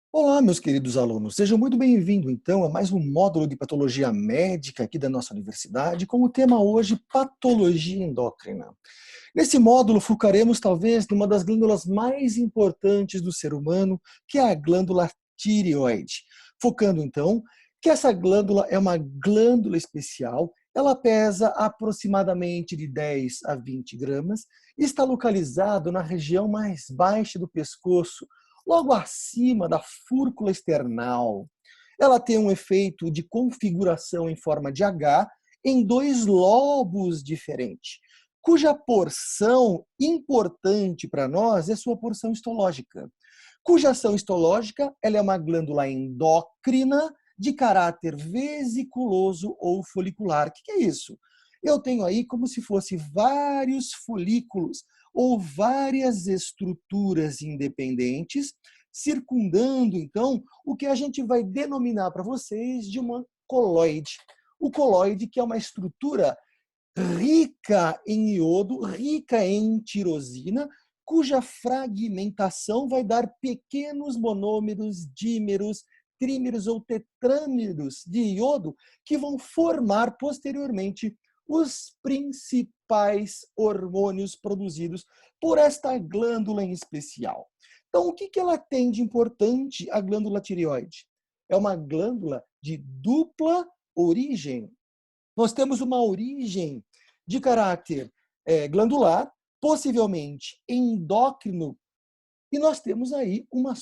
Olá, meus queridos alunos, sejam muito bem-vindos, então, a mais um módulo de patologia médica aqui da nossa universidade, com o tema hoje, patologia endócrina. Nesse módulo, focaremos talvez numa das glândulas mais importantes do ser humano, que é a glândula tireoide. Focando, então, que essa glândula é uma glândula especial, ela pesa aproximadamente de 10 a 20 gramas e está localizado na região mais baixa do pescoço, logo acima da fúrcula external. Ela tem um efeito de configuração em forma de H em dois lobos diferentes, cuja porção importante para nós é sua porção histológica. Cuja ação histológica ela é uma glândula endócrina de caráter vesiculoso ou folicular. O que é isso? Eu tenho aí como se fosse vários folículos ou várias estruturas independentes, circundando, então, o que a gente vai denominar para vocês de uma coloide. O coloide, que é uma estrutura rica em iodo, rica em tirosina, cuja fragmentação vai dar pequenos monômeros, dímeros, trímeros ou tetrâmeros de iodo que vão formar posteriormente os principais hormônios produzidos por esta glândula em especial. Então, o que ela tem de importante, a glândula tireoide? É uma glândula de dupla origem. Nós temos uma origem de caráter glandular, possivelmente endócrino, e nós temos aí uma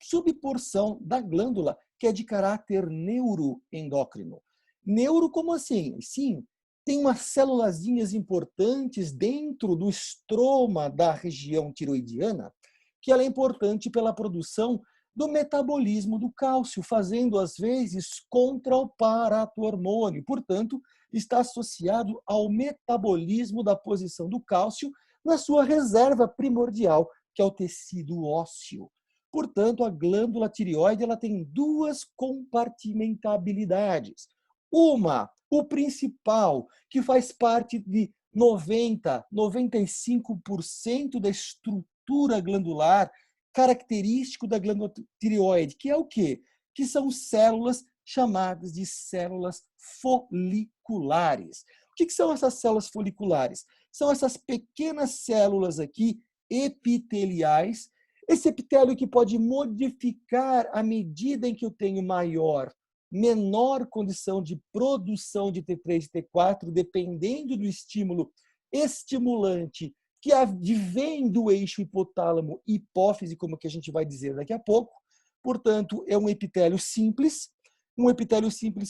subporção da glândula que é de caráter neuroendócrino. Neuro como assim? Sim, tem umas célulazinhas importantes dentro do estroma da região tiroidiana, que ela é importante pela produção do metabolismo do cálcio, fazendo, às vezes, contra o paratormônio. Portanto, está associado ao metabolismo da posição do cálcio na sua reserva primordial, que é o tecido ósseo. Portanto, a glândula tireoide ela tem duas compartimentabilidades. Uma, o principal, que faz parte de 90, 95% da estrutura glandular característico da glândula tireoide, que é o quê? Que são células chamadas de células foliculares. O que são essas células foliculares? São essas pequenas células aqui, epiteliais, esse epitélio que pode modificar à medida em que eu tenho menor condição de produção de T3 e T4, dependendo do estímulo estimulante que advém do eixo hipotálamo-hipófise, como que a gente vai dizer daqui a pouco. Portanto, é um epitélio simples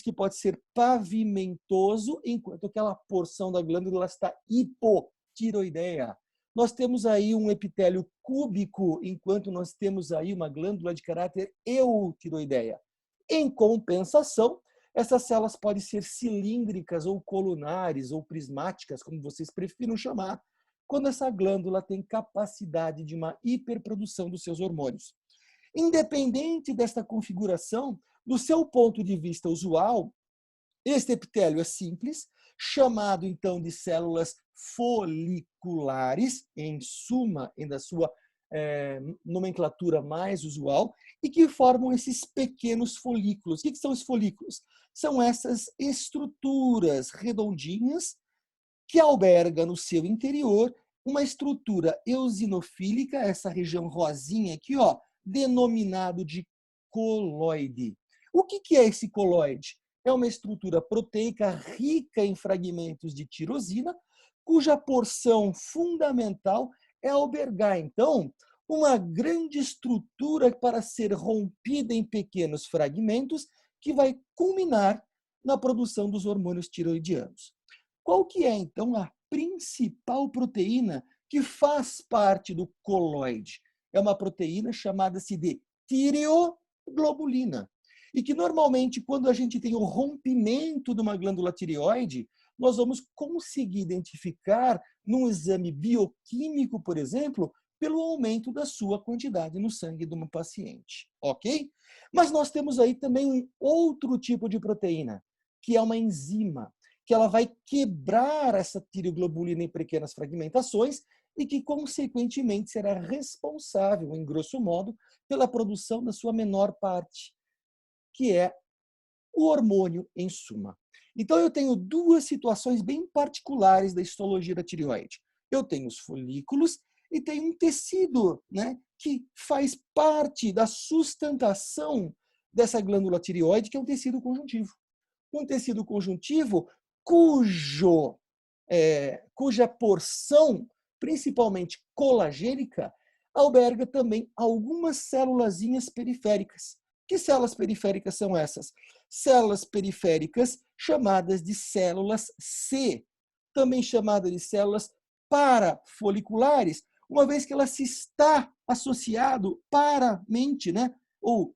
que pode ser pavimentoso, enquanto aquela porção da glândula está hipotiroideia. Nós temos aí um epitélio cúbico, enquanto nós temos aí uma glândula de caráter eutiroideia. Em compensação, essas células podem ser cilíndricas ou colunares ou prismáticas, como vocês prefiram chamar, quando essa glândula tem capacidade de uma hiperprodução dos seus hormônios. Independente desta configuração, do seu ponto de vista usual, este epitélio é simples, chamado então de células foliculares, em suma, da sua nomenclatura mais usual, e que formam esses pequenos folículos. O que são os folículos? São essas estruturas redondinhas que alberga no seu interior uma estrutura eosinofílica, essa região rosinha aqui, ó, denominado de coloide. O que é esse coloide? É uma estrutura proteica rica em fragmentos de tirosina, cuja porção fundamental é albergar, então, uma grande estrutura para ser rompida em pequenos fragmentos que vai culminar na produção dos hormônios tiroidianos. Qual que é, então, a principal proteína que faz parte do coloide? É uma proteína chamada-se de tireoglobulina. E que, normalmente, quando a gente tem o rompimento de uma glândula tireoide, nós vamos conseguir identificar, num exame bioquímico, por exemplo, pelo aumento da sua quantidade no sangue de uma paciente, ok? Mas nós temos aí também um outro tipo de proteína, que é uma enzima, que ela vai quebrar essa tireoglobulina em pequenas fragmentações e que, consequentemente, será responsável, em grosso modo, pela produção da sua menor parte, que é o hormônio, em suma. Então, eu tenho duas situações bem particulares da histologia da tireoide. Eu tenho os folículos e tenho um tecido, né, que faz parte da sustentação dessa glândula tireoide, que é um tecido conjuntivo. Um tecido conjuntivo cuja porção, principalmente colagênica, alberga também algumas célulazinhas periféricas. Que células periféricas são essas? Células periféricas chamadas de células C, também chamadas de células parafoliculares, uma vez que ela se está associado paramente, né, ou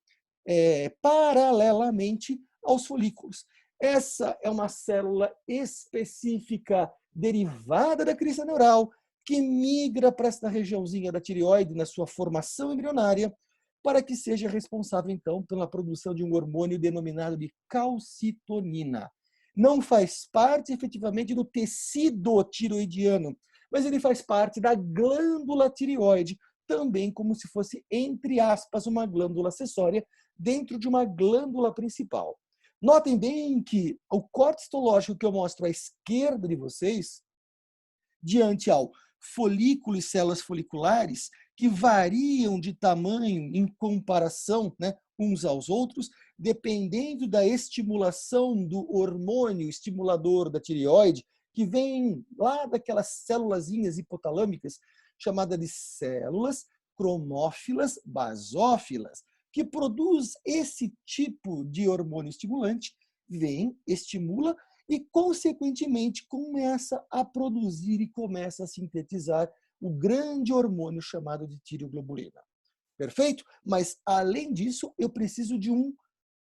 paralelamente aos folículos. Essa é uma célula específica derivada da crista neural que migra para esta regiãozinha da tireoide na sua formação embrionária para que seja responsável, então, pela produção de um hormônio denominado de calcitonina. Não faz parte, efetivamente, do tecido tiroidiano, mas ele faz parte da glândula tireoide, também como se fosse, entre aspas, uma glândula acessória dentro de uma glândula principal. Notem bem que o corte histológico que eu mostro à esquerda de vocês, diante ao folículo e células foliculares, que variam de tamanho em comparação, né, uns aos outros, dependendo da estimulação do hormônio estimulador da tireoide, que vem lá daquelas célulazinhas hipotalâmicas, chamadas de células cromófilas basófilas, que produz esse tipo de hormônio estimulante, vem, estimula e, consequentemente, começa a produzir e começa a sintetizar o grande hormônio chamado de tireoglobulina. Perfeito? Mas, além disso, eu preciso de um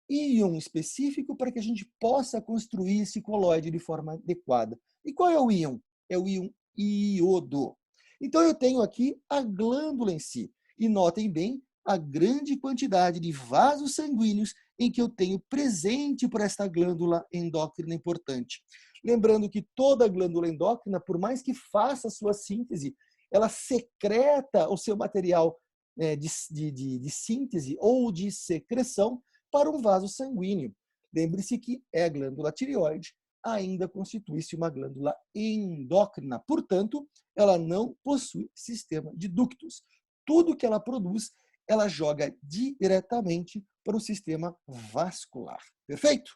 íon específico para que a gente possa construir esse coloide de forma adequada. E qual é o íon? É o íon iodo. Então, eu tenho aqui a glândula em si. E notem bem a grande quantidade de vasos sanguíneos em que eu tenho presente para esta glândula endócrina importante. Lembrando que toda glândula endócrina, por mais que faça a sua síntese, ela secreta o seu material de síntese ou de secreção para um vaso sanguíneo. Lembre-se que é a glândula tireoide, ainda constitui-se uma glândula endócrina. Portanto, ela não possui sistema de ductos. Tudo que ela produz, ela joga diretamente para o sistema vascular. Perfeito?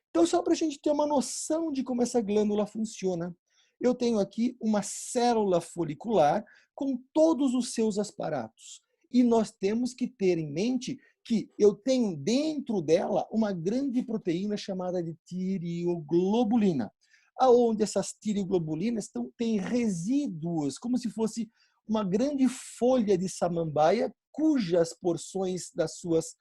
Então, só para a gente ter uma noção de como essa glândula funciona, eu tenho aqui uma célula folicular com todos os seus aparatos. E nós temos que ter em mente que eu tenho dentro dela uma grande proteína chamada de tireoglobulina, aonde essas tireoglobulinas têm resíduos, como se fosse uma grande folha de samambaia, cujas porções das suas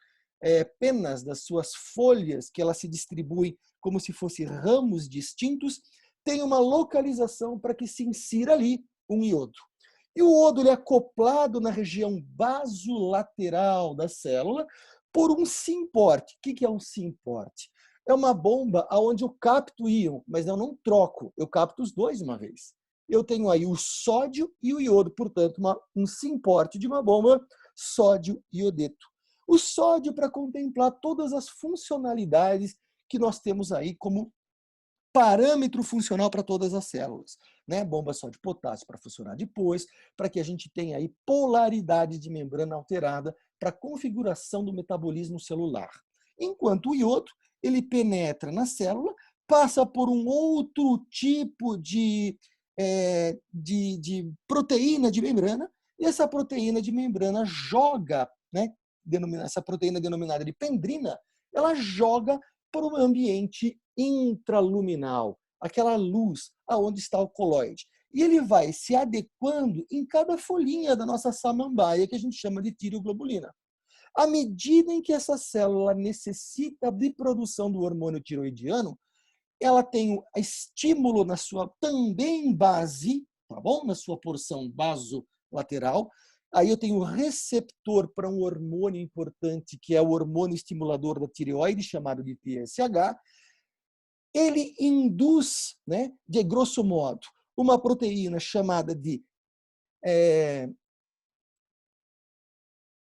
penas, das suas folhas, que elas se distribuem como se fossem ramos distintos, tem uma localização para que se insira ali um iodo. E o iodo ele é acoplado na região basolateral da célula por um SYMPORT. O que é um SYMPORT? É uma bomba onde eu capto íon, mas eu não troco, eu capto os dois de uma vez. Eu tenho aí o sódio e o iodo, portanto, um SYMPORT de uma bomba sódio-iodeto. O sódio para contemplar todas as funcionalidades que nós temos aí como parâmetro funcional para todas as células, né? Bomba só de potássio para funcionar depois, para que a gente tenha aí polaridade de membrana alterada para a configuração do metabolismo celular. Enquanto o iodo, ele penetra na célula, passa por um outro tipo de proteína de membrana, e essa proteína de membrana joga, né? Essa proteína denominada de pendrina, ela joga para o ambiente intraluminal, aquela luz aonde está o coloide. E ele vai se adequando em cada folhinha da nossa samambaia, que a gente chama de tireoglobulina. À medida em que essa célula necessita de produção do hormônio tiroidiano, ela tem o estímulo na sua também base, tá bom? Na sua porção basolateral. Aí eu tenho o receptor para um hormônio importante, que é o hormônio estimulador da tireoide, chamado de TSH. Ele induz, né, de grosso modo, uma proteína chamada de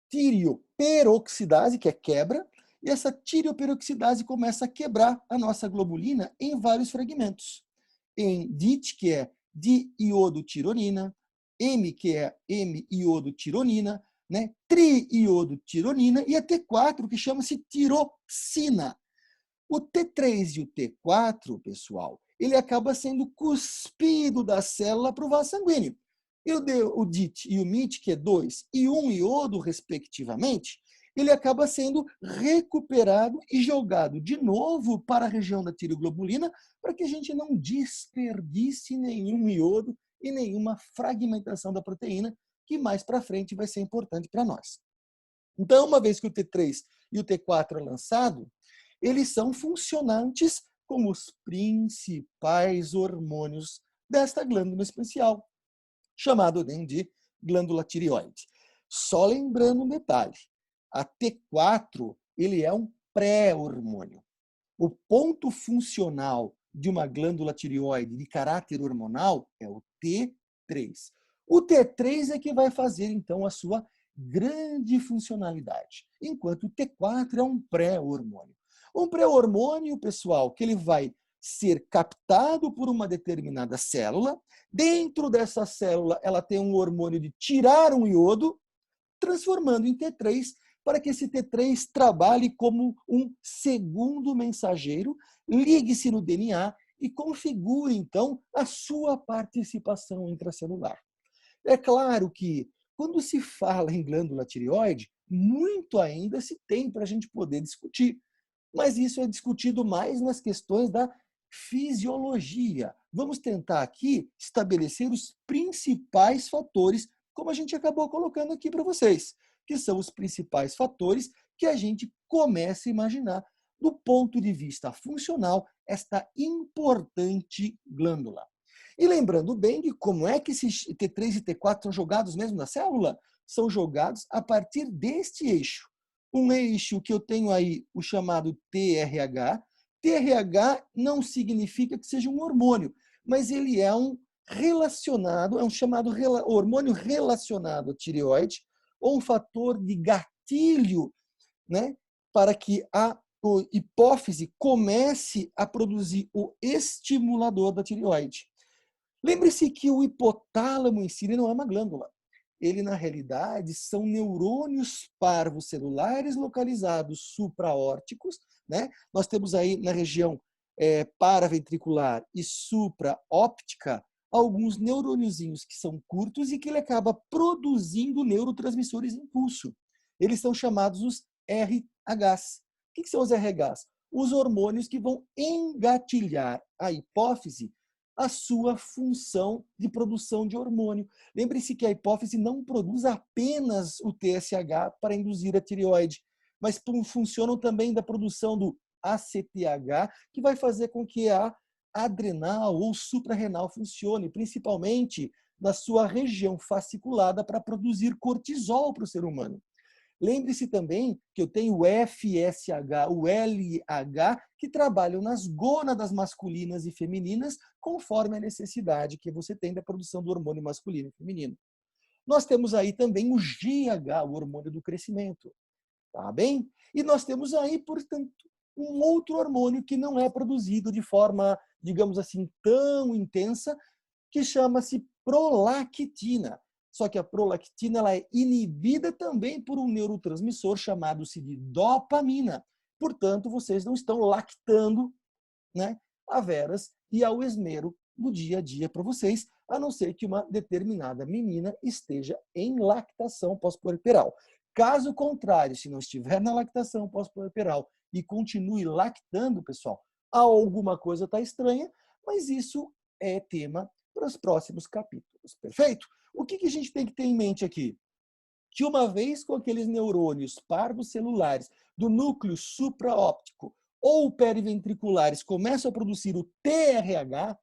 Tirioperoxidase, que é quebra, e essa tirioperoxidase começa a quebrar a nossa globulina em vários fragmentos. Em DIT, que é diiodotironina, M, que é M-iodotironina, né? Triiodotironina, e a T4, que chama-se tiroxina. O T3 e o T4, pessoal, ele acaba sendo cuspido da célula para o vaso sanguíneo. E o DIT e o MIT, que é 2 e 1 iodo, respectivamente, ele acaba sendo recuperado e jogado de novo para a região da tireoglobulina para que a gente não desperdice nenhum iodo e nenhuma fragmentação da proteína, que mais para frente vai ser importante para nós. Então, uma vez que o T3 e o T4 é lançado, eles são funcionantes como os principais hormônios desta glândula especial, chamado de glândula tireoide. Só lembrando um detalhe, a T4 ele é um pré-hormônio. O ponto funcional de uma glândula tireoide de caráter hormonal é o T3. O T3 é que vai fazer, então, a sua grande funcionalidade, enquanto o T4 é um pré-hormônio. Um pré-hormônio, pessoal, que ele vai ser captado por uma determinada célula. Dentro dessa célula, ela tem um hormônio de tirar um iodo, transformando em T3, para que esse T3 trabalhe como um segundo mensageiro, ligue-se no DNA e configure, então, a sua participação intracelular. É claro que, quando se fala em glândula tireoide, muito ainda se tem para a gente poder discutir, mas isso é discutido mais nas questões da fisiologia. Vamos tentar aqui estabelecer os principais fatores, como a gente acabou colocando aqui para vocês, que são os principais fatores que a gente começa a imaginar do ponto de vista funcional esta importante glândula. E lembrando bem de como é que esses T3 e T4 são jogados mesmo na célula? São jogados a partir deste eixo. Um eixo que eu tenho aí, o chamado TRH. TRH não significa que seja um hormônio, mas ele é um relacionado, é um chamado hormônio relacionado à tireoide, ou um fator de gatilho, né, para que a hipófise comece a produzir o estimulador da tireoide. Lembre-se que o hipotálamo em si não é uma glândula. Ele, na realidade, são neurônios parvos celulares localizados supraórticos, né? Nós temos aí na região paraventricular e supraóptica alguns neurôniozinhos que são curtos e que ele acaba produzindo neurotransmissores em pulso. Eles são chamados os RHs. O que são os RHs? Os hormônios que vão engatilhar a hipófise a sua função de produção de hormônio. Lembre-se que a hipófise não produz apenas o TSH para induzir a tireoide, mas funcionam também da produção do ACTH, que vai fazer com que a adrenal ou suprarrenal funcione, principalmente na sua região fasciculada para produzir cortisol para o ser humano. Lembre-se também que eu tenho o FSH, o LH, que trabalham nas gônadas masculinas e femininas, conforme a necessidade que você tem da produção do hormônio masculino e feminino. Nós temos aí também o GH, o hormônio do crescimento. Tá bem? E nós temos aí, portanto, um outro hormônio que não é produzido de forma, digamos assim, tão intensa, que chama-se prolactina. Só que a prolactina ela é inibida também por um neurotransmissor chamado-se de dopamina. Portanto, vocês não estão lactando, né, a veras e ao esmero do dia a dia para vocês, a não ser que uma determinada menina esteja em lactação pós-puerperal. Caso contrário, se não estiver na lactação pós-puerperal e continue lactando, pessoal, alguma coisa está estranha, mas isso é tema para os próximos capítulos. Perfeito? O que a gente tem que ter em mente aqui? Que uma vez com aqueles neurônios parvos celulares do núcleo supraóptico ou periventriculares começam a produzir o TRH,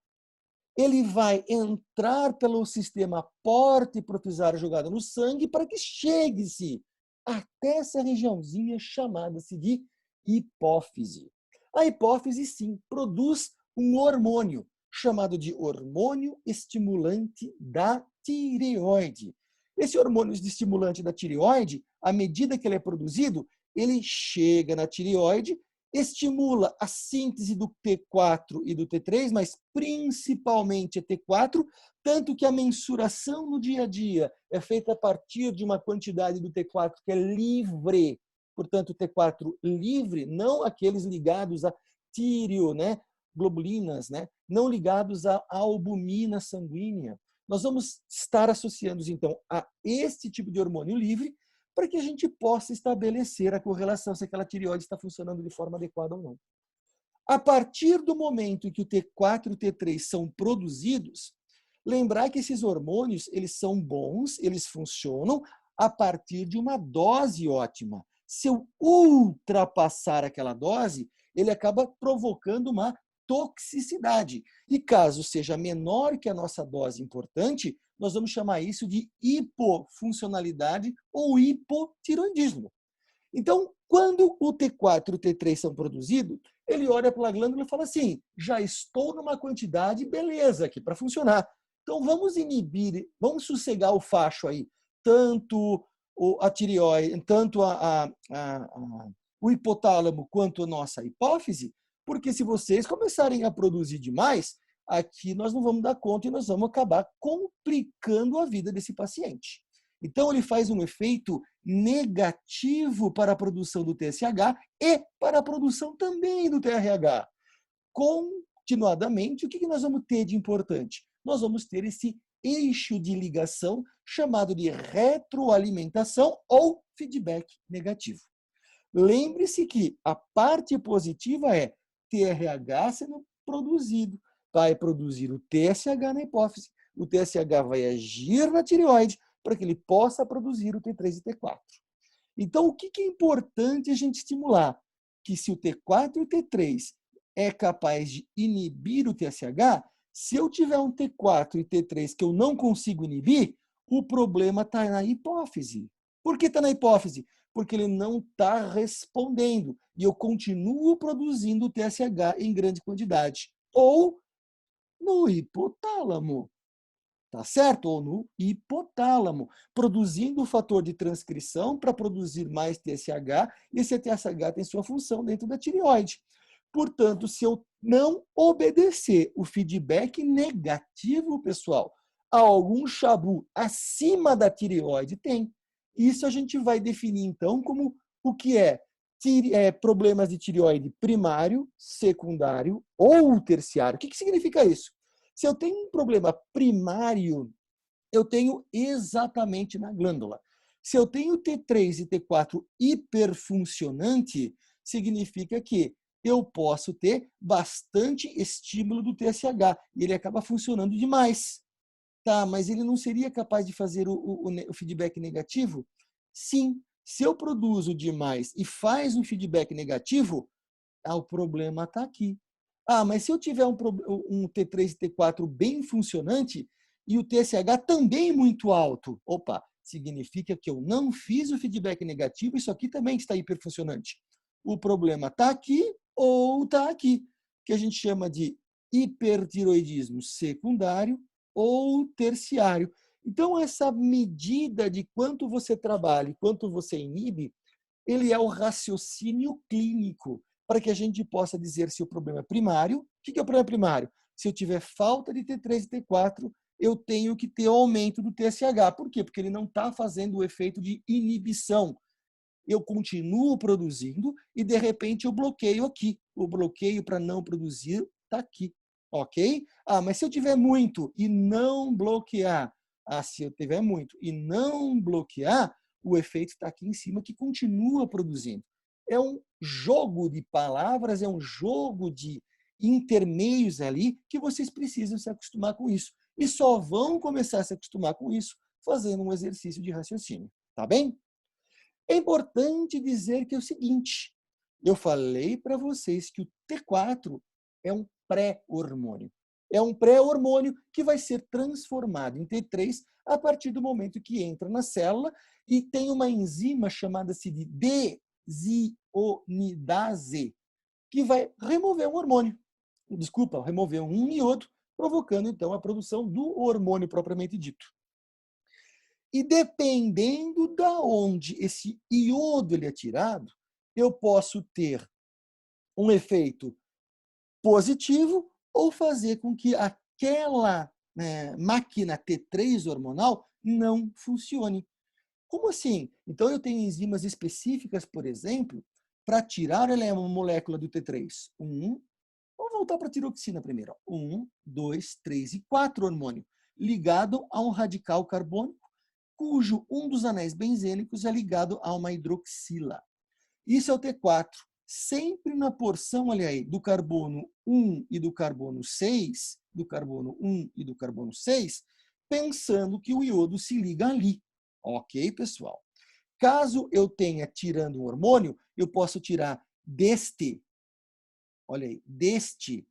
ele vai entrar pelo sistema porta hipofisário jogado no sangue para que chegue-se até essa regiãozinha chamada-se de hipófise. A hipófise, sim, produz um hormônio, chamado de hormônio estimulante da tireoide. Esse hormônio estimulante da tireoide, à medida que ele é produzido, ele chega na tireoide, estimula a síntese do T4 e do T3, mas principalmente a T4, tanto que a mensuração no dia a dia é feita a partir de uma quantidade do T4 que é livre, portanto, T4 livre, não aqueles ligados a tíreo, né, globulinas, né, não ligados à albumina sanguínea. Nós vamos estar associando, então, a este tipo de hormônio livre para que a gente possa estabelecer a correlação se aquela tireoide está funcionando de forma adequada ou não. A partir do momento em que o T4 e o T3 são produzidos, lembrar que esses hormônios, eles são bons, eles funcionam a partir de uma dose ótima. Se eu ultrapassar aquela dose, ele acaba provocando uma toxicidade. E caso seja menor que a nossa dose importante, nós vamos chamar isso de hipofuncionalidade ou hipotiroidismo. Então, quando o T4 e o T3 são produzidos, ele olha para a glândula e fala assim, já estou numa quantidade, beleza, aqui para funcionar. Então, vamos inibir, vamos sossegar o facho aí, tanto a tireoide, tanto o hipotálamo quanto a nossa hipófise, porque se vocês começarem a produzir demais, aqui nós não vamos dar conta e nós vamos acabar complicando a vida desse paciente. Então, ele faz um efeito negativo para a produção do TSH e para a produção também do TRH. Continuadamente, o que nós vamos ter de importante? Nós vamos ter esse eixo de ligação chamado de retroalimentação ou feedback negativo. Lembre-se que a parte positiva é TRH sendo produzido, vai produzir o TSH na hipófise, o TSH vai agir na tireoide para que ele possa produzir o T3 e T4. Então, o que é importante a gente estimular? Que se o T4 e o T3 é capaz de inibir o TSH, se eu tiver um T4 e T3 que eu não consigo inibir, o problema está na hipófise. Por que está na hipófise? Porque ele não está respondendo e eu continuo produzindo o TSH em grande quantidade. Ou no hipotálamo, tá certo? Ou no hipotálamo, produzindo o fator de transcrição para produzir mais TSH, e esse TSH tem sua função dentro da tireoide. Portanto, se eu não obedecer o feedback negativo, pessoal, a algum chabu acima da tireoide tem. Isso a gente vai definir, então, como o que é problemas de tireoide primário, secundário ou terciário. O que significa isso? Se eu tenho um problema primário, eu tenho exatamente na glândula. Se eu tenho T3 e T4 hiperfuncionante, significa que eu posso ter bastante estímulo do TSH e ele acaba funcionando demais. Tá, mas ele não seria capaz de fazer o feedback negativo? Sim, se eu produzo demais e faz um feedback negativo, o problema está aqui. Mas se eu tiver um T3 e T4 bem funcionante e o TSH também muito alto, opa, significa que eu não fiz o feedback negativo, isso aqui também está hiperfuncionante. O problema está aqui ou está aqui, que a gente chama de hipertiroidismo secundário ou terciário. Então, essa medida de quanto você trabalha e quanto você inibe, ele é o raciocínio clínico, para que a gente possa dizer se o problema é primário. O que é o problema primário? Se eu tiver falta de T3 e T4, eu tenho que ter aumento do TSH. Por quê? Porque ele não está fazendo o efeito de inibição. Eu continuo produzindo e, de repente, eu bloqueio aqui. O bloqueio para não produzir está aqui. Ok? Mas se eu tiver muito e não bloquear, se eu tiver muito e não bloquear, o efeito está aqui em cima, que continua produzindo. É um jogo de palavras, é um jogo de intermeios ali que vocês precisam se acostumar com isso. E só vão começar a se acostumar com isso fazendo um exercício de raciocínio. Tá bem? É importante dizer que é o seguinte, eu falei para vocês que o T4 é um pré-hormônio. É um pré-hormônio que vai ser transformado em T3 a partir do momento que entra na célula e tem uma enzima chamada-se de desionidase, que vai remover um hormônio. Desculpa, remover um iodo provocando, então, a produção do hormônio propriamente dito. E dependendo da onde esse iodo ele é tirado, eu posso ter um efeito positivo ou fazer com que aquela máquina T3 hormonal não funcione. Como assim? Então, eu tenho enzimas específicas, por exemplo, para tirar uma molécula do T3. Vamos voltar para a tiroxina primeiro. 1, 2, 3 e 4 hormônio, ligado a um radical carbônico, cujo um dos anéis benzênicos é ligado a uma hidroxila. Isso é o T4. Sempre na porção, olha aí, do carbono 1 e do carbono 6, pensando que o iodo se liga ali. Ok, pessoal? Caso eu tenha tirando um hormônio, eu posso tirar olha aí, deste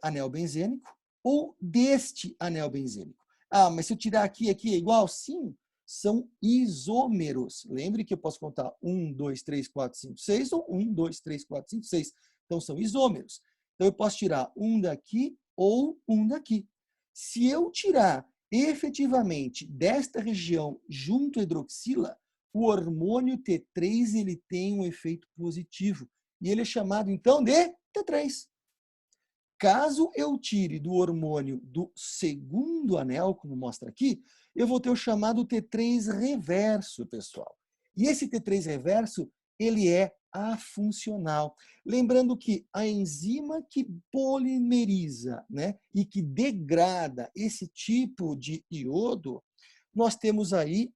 anel benzênico ou deste anel benzênico. Ah, mas se eu tirar aqui é igual? Sim, são isômeros. Lembre que eu posso contar 1, 2, 3, 4, 5, 6 ou 1, 2, 3, 4, 5, 6. Então, são isômeros. Então, eu posso tirar um daqui ou um daqui. Se eu tirar efetivamente desta região junto à hidroxila, o hormônio T3 ele tem um efeito positivo. E ele é chamado, então, de T3. Caso eu tire do hormônio do segundo anel, como mostra aqui, eu vou ter o chamado T3 reverso, pessoal. E esse T3 reverso, ele é afuncional. Lembrando que a enzima que polimeriza, e que degrada esse tipo de iodo, nós temos aí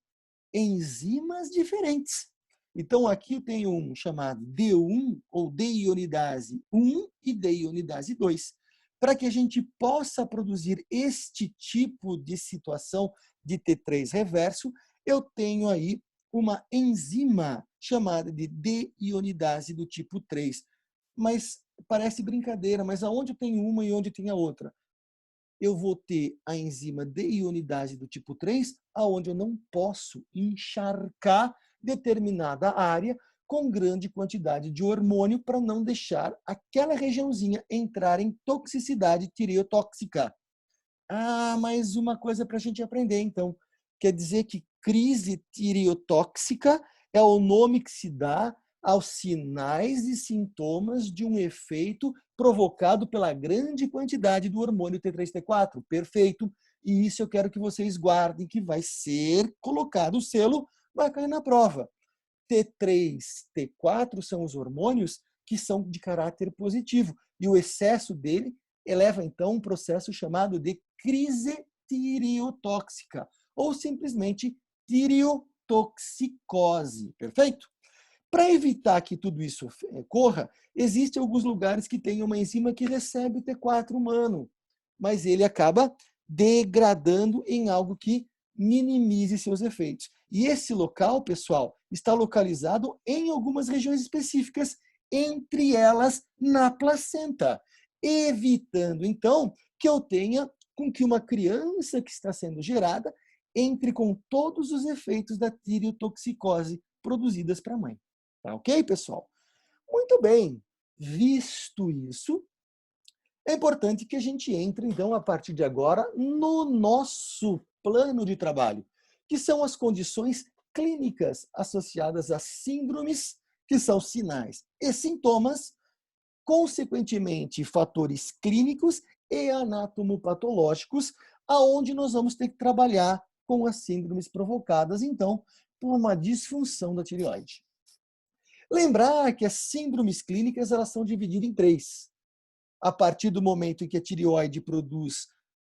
enzimas diferentes. Então, aqui tem um chamado D1, ou deionidase 1 e deionidase 2. Para que a gente possa produzir este tipo de situação de T3 reverso, eu tenho aí uma enzima chamada de deionidase do tipo 3. Mas parece brincadeira, mas aonde tem uma e onde tem a outra? Eu vou ter a enzima deionidase do tipo 3, aonde eu não posso encharcar determinada área com grande quantidade de hormônio para não deixar aquela regiãozinha entrar em toxicidade tireotóxica. Ah, mais uma coisa para a gente aprender, então. Quer dizer que crise tireotóxica é o nome que se dá aos sinais e sintomas de um efeito provocado pela grande quantidade do hormônio T3-T4. Perfeito. E isso eu quero que vocês guardem, que vai ser colocado o selo, vai cair na prova. T3, T4 são os hormônios que são de caráter positivo. E o excesso dele eleva, então, um processo chamado de crise tireotóxica, ou simplesmente tireotoxicose. Perfeito? Para evitar que tudo isso ocorra, existem alguns lugares que tem uma enzima que recebe o T4 humano, mas ele acaba degradando em algo que minimize seus efeitos. E esse local, pessoal, está localizado em algumas regiões específicas, entre elas na placenta, evitando, então, que eu tenha com que uma criança que está sendo gerada entre com todos os efeitos da tireotoxicose produzidas para a mãe. Tá ok, pessoal? Muito bem. Visto isso, é importante que a gente entre, então, a partir de agora, no nosso plano de trabalho, que são as condições clínicas associadas a síndromes, que são sinais e sintomas, consequentemente, fatores clínicos e anatomopatológicos, aonde nós vamos ter que trabalhar com as síndromes provocadas, então, por uma disfunção da tireoide. Lembrar que as síndromes clínicas elas são divididas em 3. A partir do momento em que a tireoide produz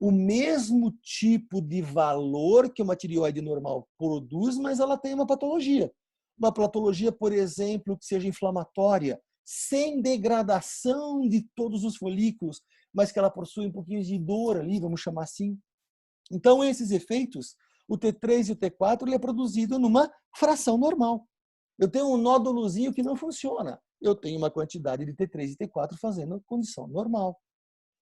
o mesmo tipo de valor que uma tireoide normal produz, mas ela tem uma patologia. Uma patologia, por exemplo, que seja inflamatória, sem degradação de todos os folículos, mas que ela possui um pouquinho de dor ali, vamos chamar assim. Então, esses efeitos, o T3 e o T4, ele é produzido numa fração normal. Eu tenho um nódulozinho que não funciona. Eu tenho uma quantidade de T3 e T4 fazendo a condição normal.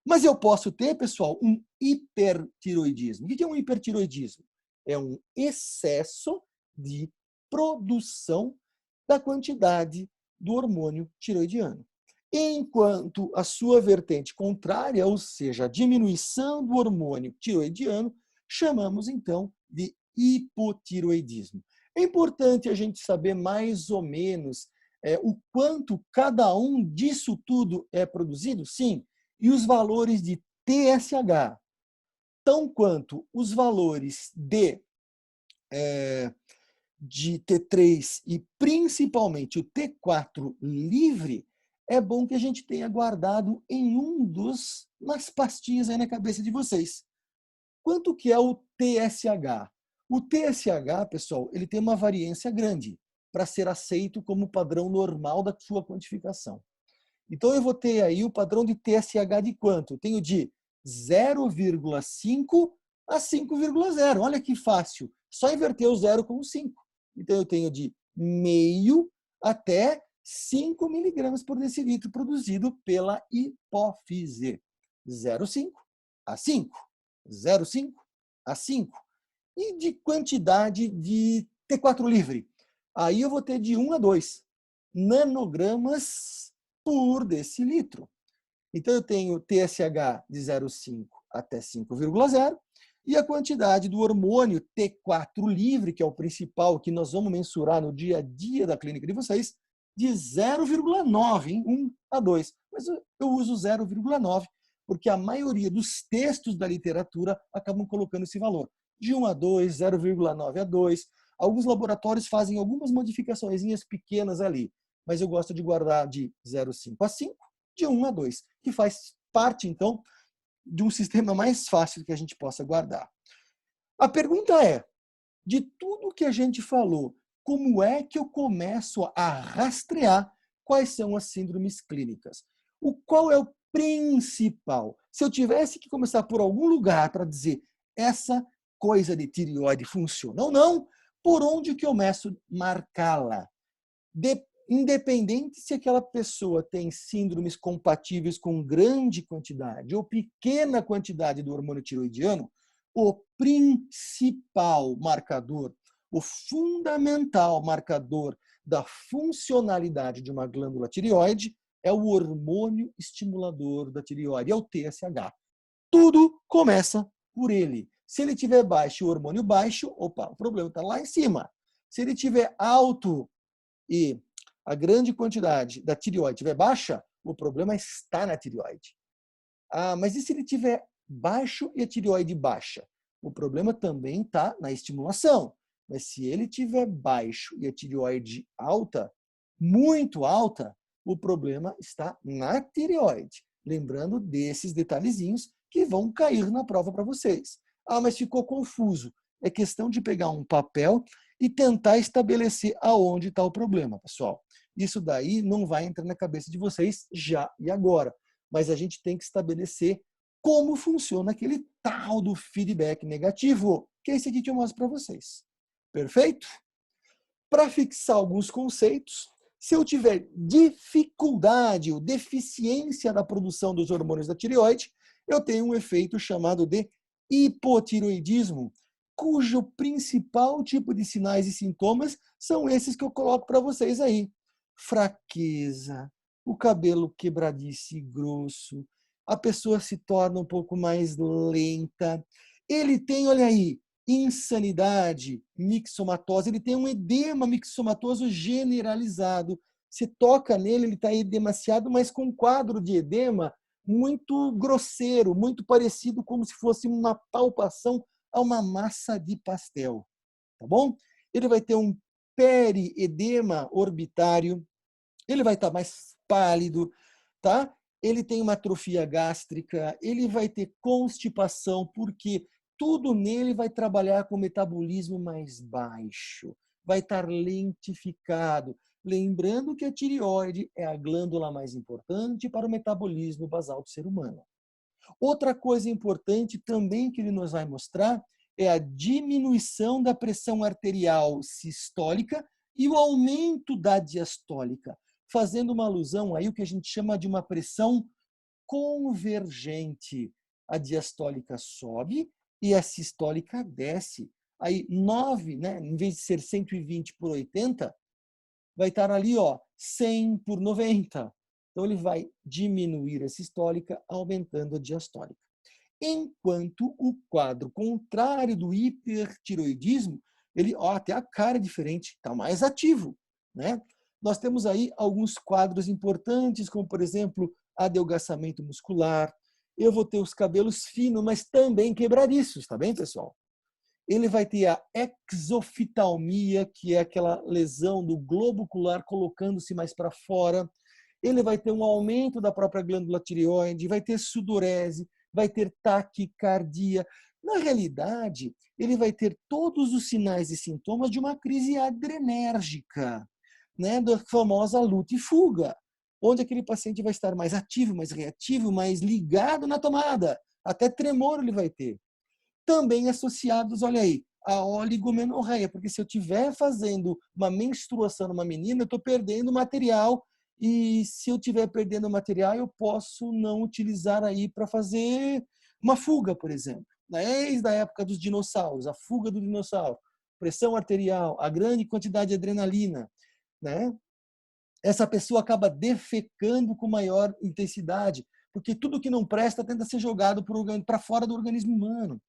Mas eu posso ter, pessoal, um hipertiroidismo. O que é um hipertiroidismo? É um excesso de produção da quantidade do hormônio tiroidiano. enquanto a sua vertente contrária, ou seja, a diminuição do hormônio tiroidiano, chamamos então de hipotiroidismo. É importante a gente saber mais ou menos o quanto cada um disso tudo é produzido, sim, e os valores de TSH, tão quanto os valores de T3 e principalmente o T4 livre, é bom que a gente tenha guardado em umas pastinhas aí na cabeça de vocês. Quanto que é o TSH? O TSH, pessoal, ele tem uma variância grande para ser aceito como padrão normal da sua quantificação. Então, eu vou ter aí o padrão de TSH de quanto? Eu tenho de 0,5 a 5,0. Olha que fácil. Só inverter o 0 com o 5. Então, eu tenho de meio até 5 miligramas por decilitro produzido pela hipófise. 0,5 a 5. 0,5 a 5. E de quantidade de T4 livre? Aí eu vou ter de 1 a 2 nanogramas por decilitro. Então, eu tenho TSH de 0,5 até 5,0 e a quantidade do hormônio T4 livre, que é o principal que nós vamos mensurar no dia a dia da clínica de vocês, de 0,9, em 1 a 2. Mas eu uso 0,9 porque a maioria dos textos da literatura acabam colocando esse valor. De 1 a 2, 0,9 a 2. Alguns laboratórios fazem algumas modificações pequenas ali, mas eu gosto de guardar de 0,5 a 5, de 1 a 2, que faz parte, então, de um sistema mais fácil que a gente possa guardar. A pergunta é, de tudo que a gente falou, como é que eu começo a rastrear quais são as síndromes clínicas? Qual é o principal? Se eu tivesse que começar por algum lugar para dizer essa coisa de tireoide funciona ou não, por onde que eu começo a marcá-la? Independente se aquela pessoa tem síndromes compatíveis com grande quantidade ou pequena quantidade do hormônio tiroidiano, o principal marcador, o fundamental marcador da funcionalidade de uma glândula tireoide é o hormônio estimulador da tireoide, é o TSH. Tudo começa por ele. Se ele tiver baixo, o hormônio baixo, opa, o problema está lá em cima. Se ele tiver alto e a grande quantidade da tireoide estiver baixa, o problema está na tireoide. Mas e se ele tiver baixo e a tireoide baixa? O problema também está na estimulação. Mas se ele tiver baixo e a tireoide alta, muito alta, o problema está na tireoide. Lembrando desses detalhezinhos que vão cair na prova para vocês. Mas ficou confuso. É questão de pegar um papel e tentar estabelecer aonde está o problema, pessoal. Isso daí não vai entrar na cabeça de vocês já e agora, mas a gente tem que estabelecer como funciona aquele tal do feedback negativo, que é esse aqui que eu mostro para vocês. Perfeito? Para fixar alguns conceitos, se eu tiver dificuldade ou deficiência na produção dos hormônios da tireoide, eu tenho um efeito chamado de hipotiroidismo, cujo principal tipo de sinais e sintomas são esses que eu coloco para vocês aí. Fraqueza, o cabelo quebradiço e grosso, a pessoa se torna um pouco mais lenta. Ele tem, olha aí, insanidade, mixomatose, ele tem um edema mixomatoso generalizado. Você toca nele, ele está edemaciado, mas com um quadro de edema muito grosseiro, muito parecido como se fosse uma palpação a uma massa de pastel, tá bom? Ele vai ter um periedema orbitário, ele vai estar mais pálido, tá? Ele tem uma atrofia gástrica, ele vai ter constipação, porque tudo nele vai trabalhar com metabolismo mais baixo, vai estar lentificado. Lembrando que a tireoide é a glândula mais importante para o metabolismo basal do ser humano. Outra coisa importante também que ele nos vai mostrar é a diminuição da pressão arterial sistólica e o aumento da diastólica, fazendo uma alusão aí o que a gente chama de uma pressão convergente. A diastólica sobe e a sistólica desce. Aí 9, né, em vez de ser 120 por 80, vai estar ali, ó, 100 por 90. Então, ele vai diminuir a sistólica, aumentando a diastólica. Enquanto o quadro contrário do hipertiroidismo, ele, até a cara é diferente, está mais ativo, né? Nós temos aí alguns quadros importantes, como, por exemplo, adelgaçamento muscular. Eu vou ter os cabelos finos, mas também quebradiços, tá bem, pessoal? Ele vai ter a exoftalmia, que é aquela lesão do globo ocular colocando-se mais para fora. Ele vai ter um aumento da própria glândula tireoide, vai ter sudorese, vai ter taquicardia. Na realidade, ele vai ter todos os sinais e sintomas de uma crise adrenérgica, né, da famosa luta e fuga, onde aquele paciente vai estar mais ativo, mais reativo, mais ligado na tomada. Até tremor ele vai ter. Também associados, olha aí, a oligomenorreia, porque se eu estiver fazendo uma menstruação numa menina, eu estou perdendo material, e se eu estiver perdendo material, eu posso não utilizar aí para fazer uma fuga, por exemplo. Desde a época dos dinossauros, a fuga do dinossauro, pressão arterial, a grande quantidade de adrenalina, né? Essa pessoa acaba defecando com maior intensidade, porque tudo que não presta tenta ser jogado para fora do organismo humano.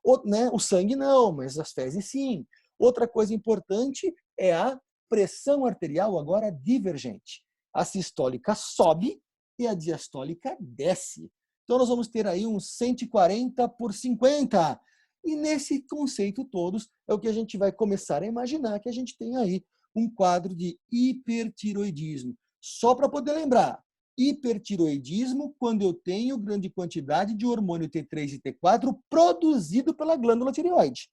O sangue não, mas as fezes sim. Outra coisa importante é a pressão arterial agora divergente. A sistólica sobe e a diastólica desce. Então nós vamos ter aí uns 140 por 50. E nesse conceito todos é o que a gente vai começar a imaginar que a gente tem aí um quadro de hipertiroidismo. Só para poder lembrar, hipertiroidismo quando eu tenho grande quantidade de hormônio T3 e T4 produzido pela glândula tireoide.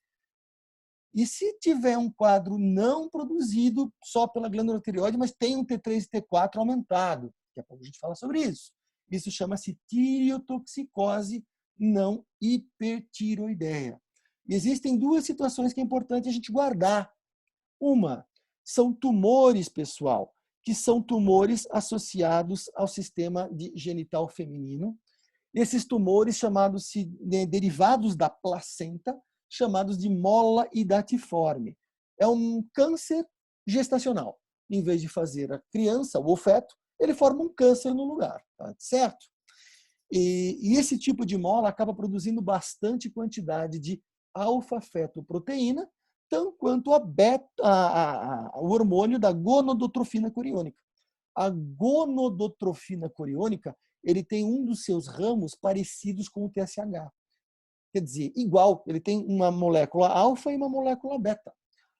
E se tiver um quadro não produzido só pela glândula tireoide, mas tem um T3 e T4 aumentado, daqui a pouco a gente fala sobre isso. Isso chama-se tireotoxicose não hipertiroideia. E existem duas situações que é importante a gente guardar. Uma, são tumores, pessoal, que são tumores associados ao sistema genital feminino. Esses tumores derivados da placenta, chamados de mola hidatiforme. É um câncer gestacional. Em vez de fazer a criança, o feto, ele forma um câncer no lugar, tá certo? E esse tipo de mola acaba produzindo bastante quantidade de alfa-fetoproteína, tanto quanto o hormônio da gonodotrofina coriônica. A gonodotrofina coriônica, ele tem um dos seus ramos parecidos com o TSH. Quer dizer, igual, ele tem uma molécula alfa e uma molécula beta.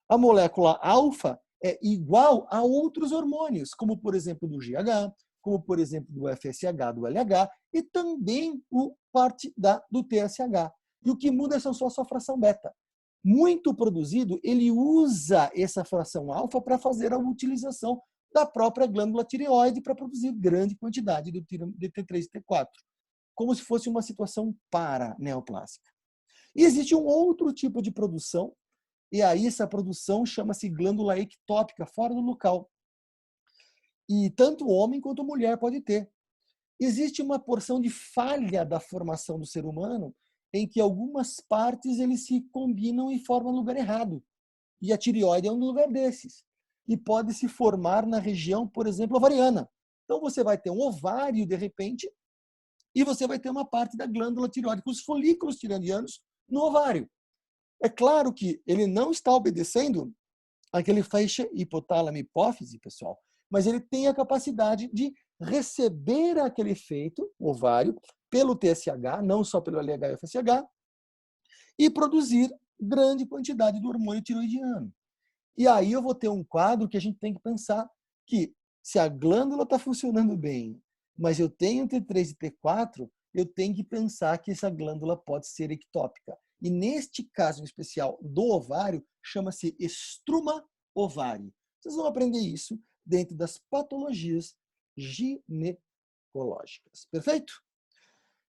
A molécula alfa é igual a outros hormônios, como por exemplo do GH, como por exemplo do FSH, do LH, e também parte do TSH. E o que muda são só a sua fração beta. Muito produzido, ele usa essa fração alfa para fazer a utilização da própria glândula tireoide para produzir grande quantidade de T3 e T4, como se fosse uma situação paraneoplásica. E existe um outro tipo de produção, e aí essa produção chama-se glândula ectópica, fora do local. E tanto homem quanto mulher pode ter. Existe uma porção de falha da formação do ser humano em que algumas partes eles se combinam e formam lugar errado. E a tireoide é um lugar desses. E pode se formar na região, por exemplo, ovariana. Então você vai ter um ovário, de repente, e você vai ter uma parte da glândula tireoide, com os folículos tireoidianos no ovário. É claro que ele não está obedecendo aquele feixe hipotálamo-hipófise, pessoal, mas ele tem a capacidade de receber aquele efeito, o ovário, pelo TSH, não só pelo LH e FSH, e produzir grande quantidade do hormônio tiroidiano. E aí eu vou ter um quadro que a gente tem que pensar que se a glândula está funcionando bem, mas eu tenho T3 e T4, eu tenho que pensar que essa glândula pode ser ectópica. E neste caso em especial do ovário, chama-se estruma ovário. Vocês vão aprender isso dentro das patologias ginecológicas. Perfeito?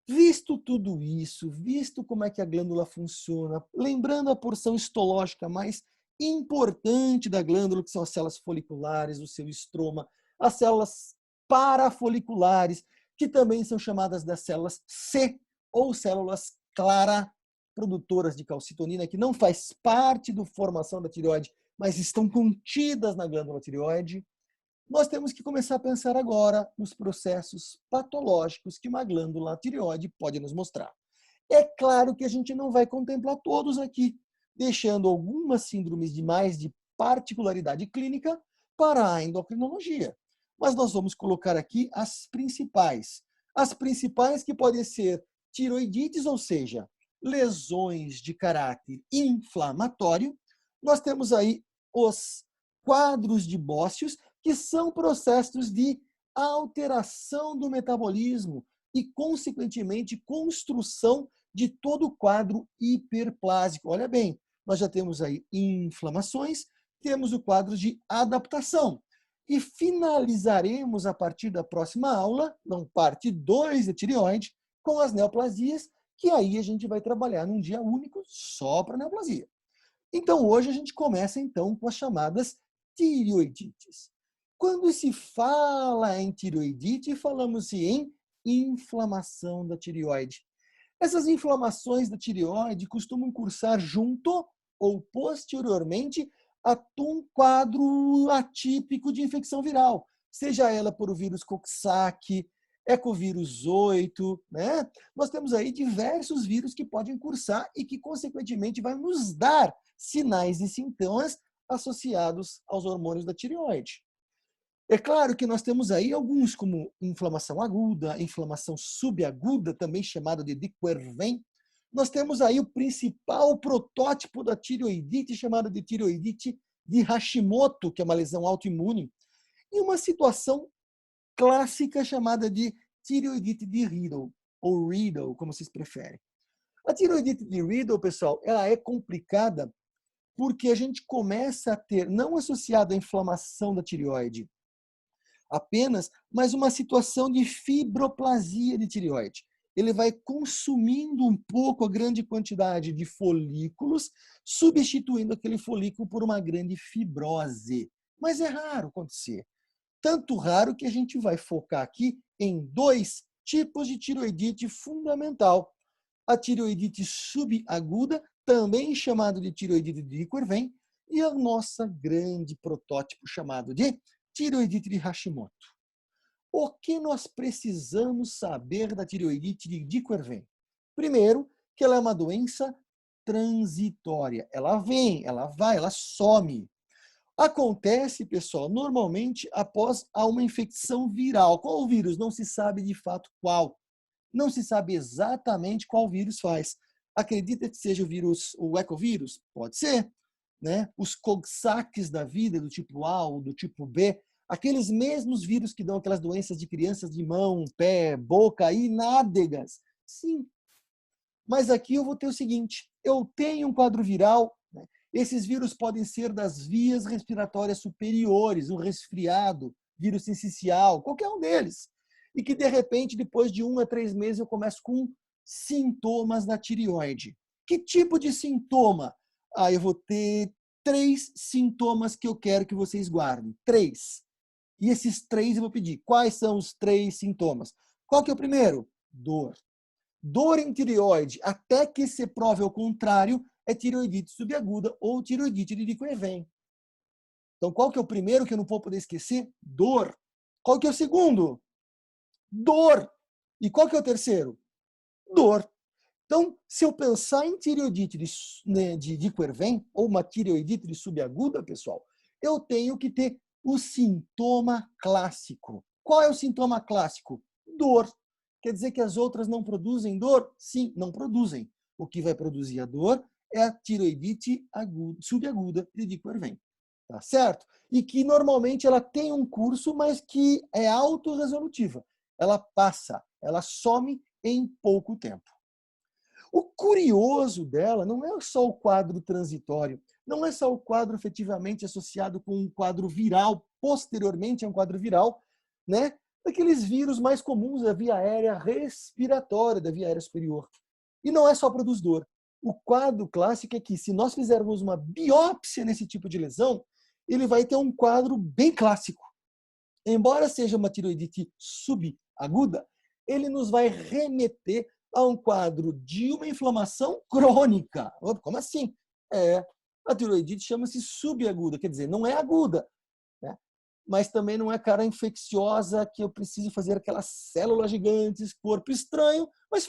Visto tudo isso, visto como é que a glândula funciona, lembrando a porção histológica mais importante da glândula, que são as células foliculares, o seu estroma, as células parafoliculares, que também são chamadas das células C, ou células clara, produtoras de calcitonina, que não faz parte da formação da tireoide, mas estão contidas na glândula tireoide. nós temos que começar a pensar agora nos processos patológicos que uma glândula tireoide pode nos mostrar. É claro que a gente não vai contemplar todos aqui, deixando algumas síndromes de mais de particularidade clínica para a endocrinologia. Mas nós vamos colocar aqui as principais. As principais que podem ser tiroidites, ou seja, lesões de caráter inflamatório. Nós temos aí os quadros de Bócios, que são processos de alteração do metabolismo e, consequentemente, construção de todo o quadro hiperplásico. Olha bem, nós já temos aí inflamações, temos o quadro de adaptação. E finalizaremos a partir da próxima aula, não parte 2 da tireoide, com as neoplasias, que aí a gente vai trabalhar num dia único só para neoplasia. Então, hoje a gente começa então com as chamadas tireoidites. Quando se fala em tireoidite, falamos em inflamação da tireoide. Essas inflamações da tireoide costumam cursar junto ou posteriormente a um quadro atípico de infecção viral, seja ela por o vírus Coxsackie, Ecovírus 8, né? Nós temos aí diversos vírus que podem cursar e que, consequentemente, vai nos dar sinais e sintomas associados aos hormônios da tireoide. É claro que nós temos aí alguns, como inflamação aguda, inflamação subaguda, também chamada de Quervain. Nós temos aí o principal protótipo da tireoidite, chamada de tireoidite de Hashimoto, que é uma lesão autoimune, e uma situação clássica chamada de tireoidite de Riddle, ou Riddle, como vocês preferem. A tireoidite de Riddle, pessoal, ela é complicada porque a gente começa a ter, não associado à inflamação da tireoide apenas, mas uma situação de fibroplasia de tireoide. Ele vai consumindo um pouco a grande quantidade de folículos, substituindo aquele folículo por uma grande fibrose. Mas é raro acontecer. Tanto raro que a gente vai focar aqui em 2 tipos de tireoidite fundamental. A tireoidite subaguda, também chamada de tireoidite de Quervain, e a nossa grande protótipo chamado de tireoidite de Hashimoto. O que nós precisamos saber da tireoidite de Quervain? Primeiro, que ela é uma doença transitória. Ela vem, ela vai, ela some. Acontece, pessoal, normalmente após uma infecção viral. Qual vírus? Não se sabe de fato qual. Não se sabe exatamente qual vírus faz. Acredita que seja o vírus, o ecovírus? Pode ser. Né? Os Coxsackies da vida, do tipo A ou do tipo B, aqueles mesmos vírus que dão aquelas doenças de crianças de mão, pé, boca e nádegas. Sim. Mas aqui eu vou ter o seguinte, eu tenho um quadro viral, né? Esses vírus podem ser das vias respiratórias superiores, um resfriado, vírus sincicial, qualquer um deles. E que, de repente, depois de 1 a 3 meses, eu começo com sintomas da tireoide. Que tipo de sintoma? Eu vou ter 3 sintomas que eu quero que vocês guardem. 3. E esses 3 eu vou pedir. Quais são os 3 sintomas? Qual que é o primeiro? Dor. Dor em tireoide, até que se prove ao contrário, é tireoidite subaguda ou tireoidite de Quervain. Então, qual que é o primeiro que eu não vou poder esquecer? Dor. Qual que é o segundo? Dor. E qual que é o terceiro? Dor. Então, se eu pensar em tireoidite de Quervain, ou uma tireoidite de subaguda, pessoal, eu tenho que ter o sintoma clássico. Qual é o sintoma clássico? Dor. Quer dizer que as outras não produzem dor? Sim, não produzem. O que vai produzir a dor é a tireoidite subaguda de Quervain. Tá certo? E que normalmente ela tem um curso, mas que é autorresolutiva. Ela passa, ela some em pouco tempo. O curioso dela não é só o quadro transitório, não é só o quadro efetivamente associado com um quadro viral, posteriormente a um quadro viral, né? Daqueles vírus mais comuns da via aérea respiratória, da via aérea superior. E não é só produz dor. O quadro clássico é que, se nós fizermos uma biópsia nesse tipo de lesão, ele vai ter um quadro bem clássico. Embora seja uma tireoidite subaguda, ele nos vai remeter a um quadro de uma inflamação crônica. Como assim? A tireoidite chama-se subaguda, quer dizer, não é aguda. Né? mas também não é cara infecciosa que eu preciso fazer aquelas células gigantes, corpo estranho, mas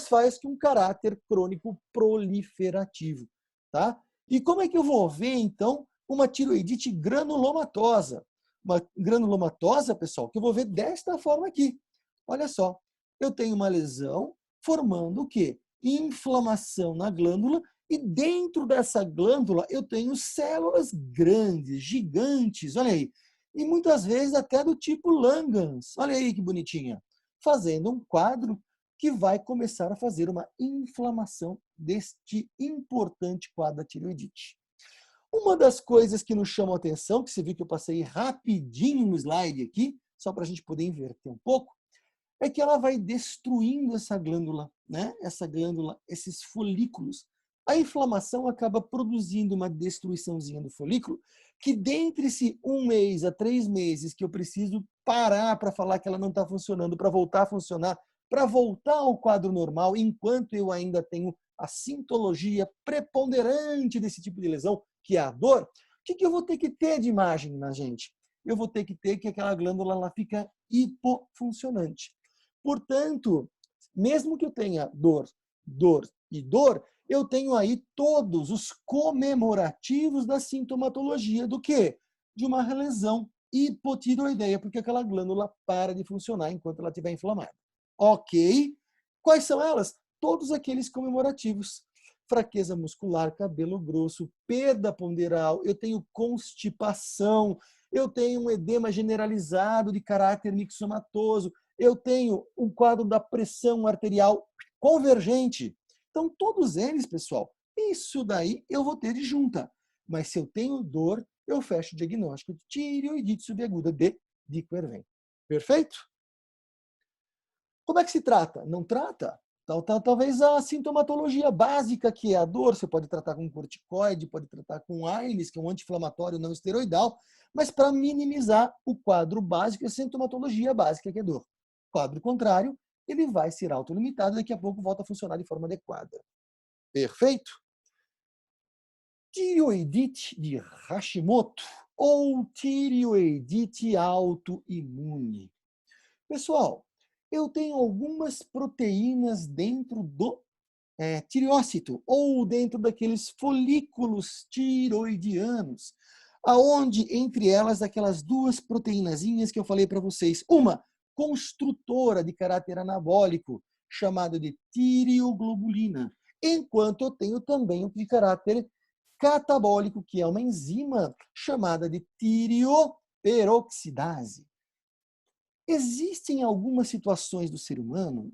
faz com um caráter crônico proliferativo, tá? E como é que eu vou ver, então, uma tireoidite granulomatosa? Uma granulomatosa, pessoal, que eu vou ver desta forma aqui. Olha só, eu tenho uma lesão formando o quê? Inflamação na glândula, e dentro dessa glândula eu tenho células grandes, gigantes, olha aí. E muitas vezes até do tipo Langhans, olha aí que bonitinha. Fazendo um quadro que vai começar a fazer uma inflamação deste importante quadro da tireoidite. Uma das coisas que nos chamam a atenção, que você viu que eu passei rapidinho no slide aqui, só para a gente poder inverter um pouco, é que ela vai destruindo essa glândula, né? Essa glândula, esses folículos. A inflamação acaba produzindo uma destruiçãozinha do folículo, que dentre esse 1 mês a 3 meses que eu preciso parar para falar que ela não está funcionando, para voltar a funcionar, para voltar ao quadro normal, enquanto eu ainda tenho a sintologia preponderante desse tipo de lesão, que é a dor, o que eu vou ter que ter de imagem na gente? Eu vou ter que ter que aquela glândula ela fica hipofuncionante. Portanto, mesmo que eu tenha dor, eu tenho aí todos os comemorativos da sintomatologia do quê? De uma lesão hipotireoideia, porque aquela glândula para de funcionar enquanto ela estiver inflamada. Ok? Quais são elas? Todos aqueles comemorativos. Fraqueza muscular, cabelo grosso, perda ponderal, eu tenho constipação, eu tenho um edema generalizado de caráter mixomatoso, eu tenho um quadro da pressão arterial convergente. Então, todos eles, pessoal, isso daí eu vou ter de junta. Mas se eu tenho dor, eu fecho o diagnóstico de tireoidite subaguda de Dico-Erven. Perfeito? Como é que se trata? Não trata? Então, talvez a sintomatologia básica, que é a dor, você pode tratar com corticoide, pode tratar com AINES, que é um anti-inflamatório não esteroidal, mas para minimizar o quadro básico, a sintomatologia básica, que é dor. Quadro contrário, ele vai ser autolimitado e daqui a pouco volta a funcionar de forma adequada. Perfeito? Tireoidite de Hashimoto ou tireoidite autoimune. Pessoal, eu tenho algumas proteínas dentro do tireócito ou dentro daqueles folículos tiroidianos, aonde entre elas aquelas duas proteínazinhas que eu falei para vocês, uma construtora de caráter anabólico chamada de tireoglobulina, enquanto eu tenho também o de caráter catabólico, que é uma enzima chamada de tireoperoxidase. Existem algumas situações do ser humano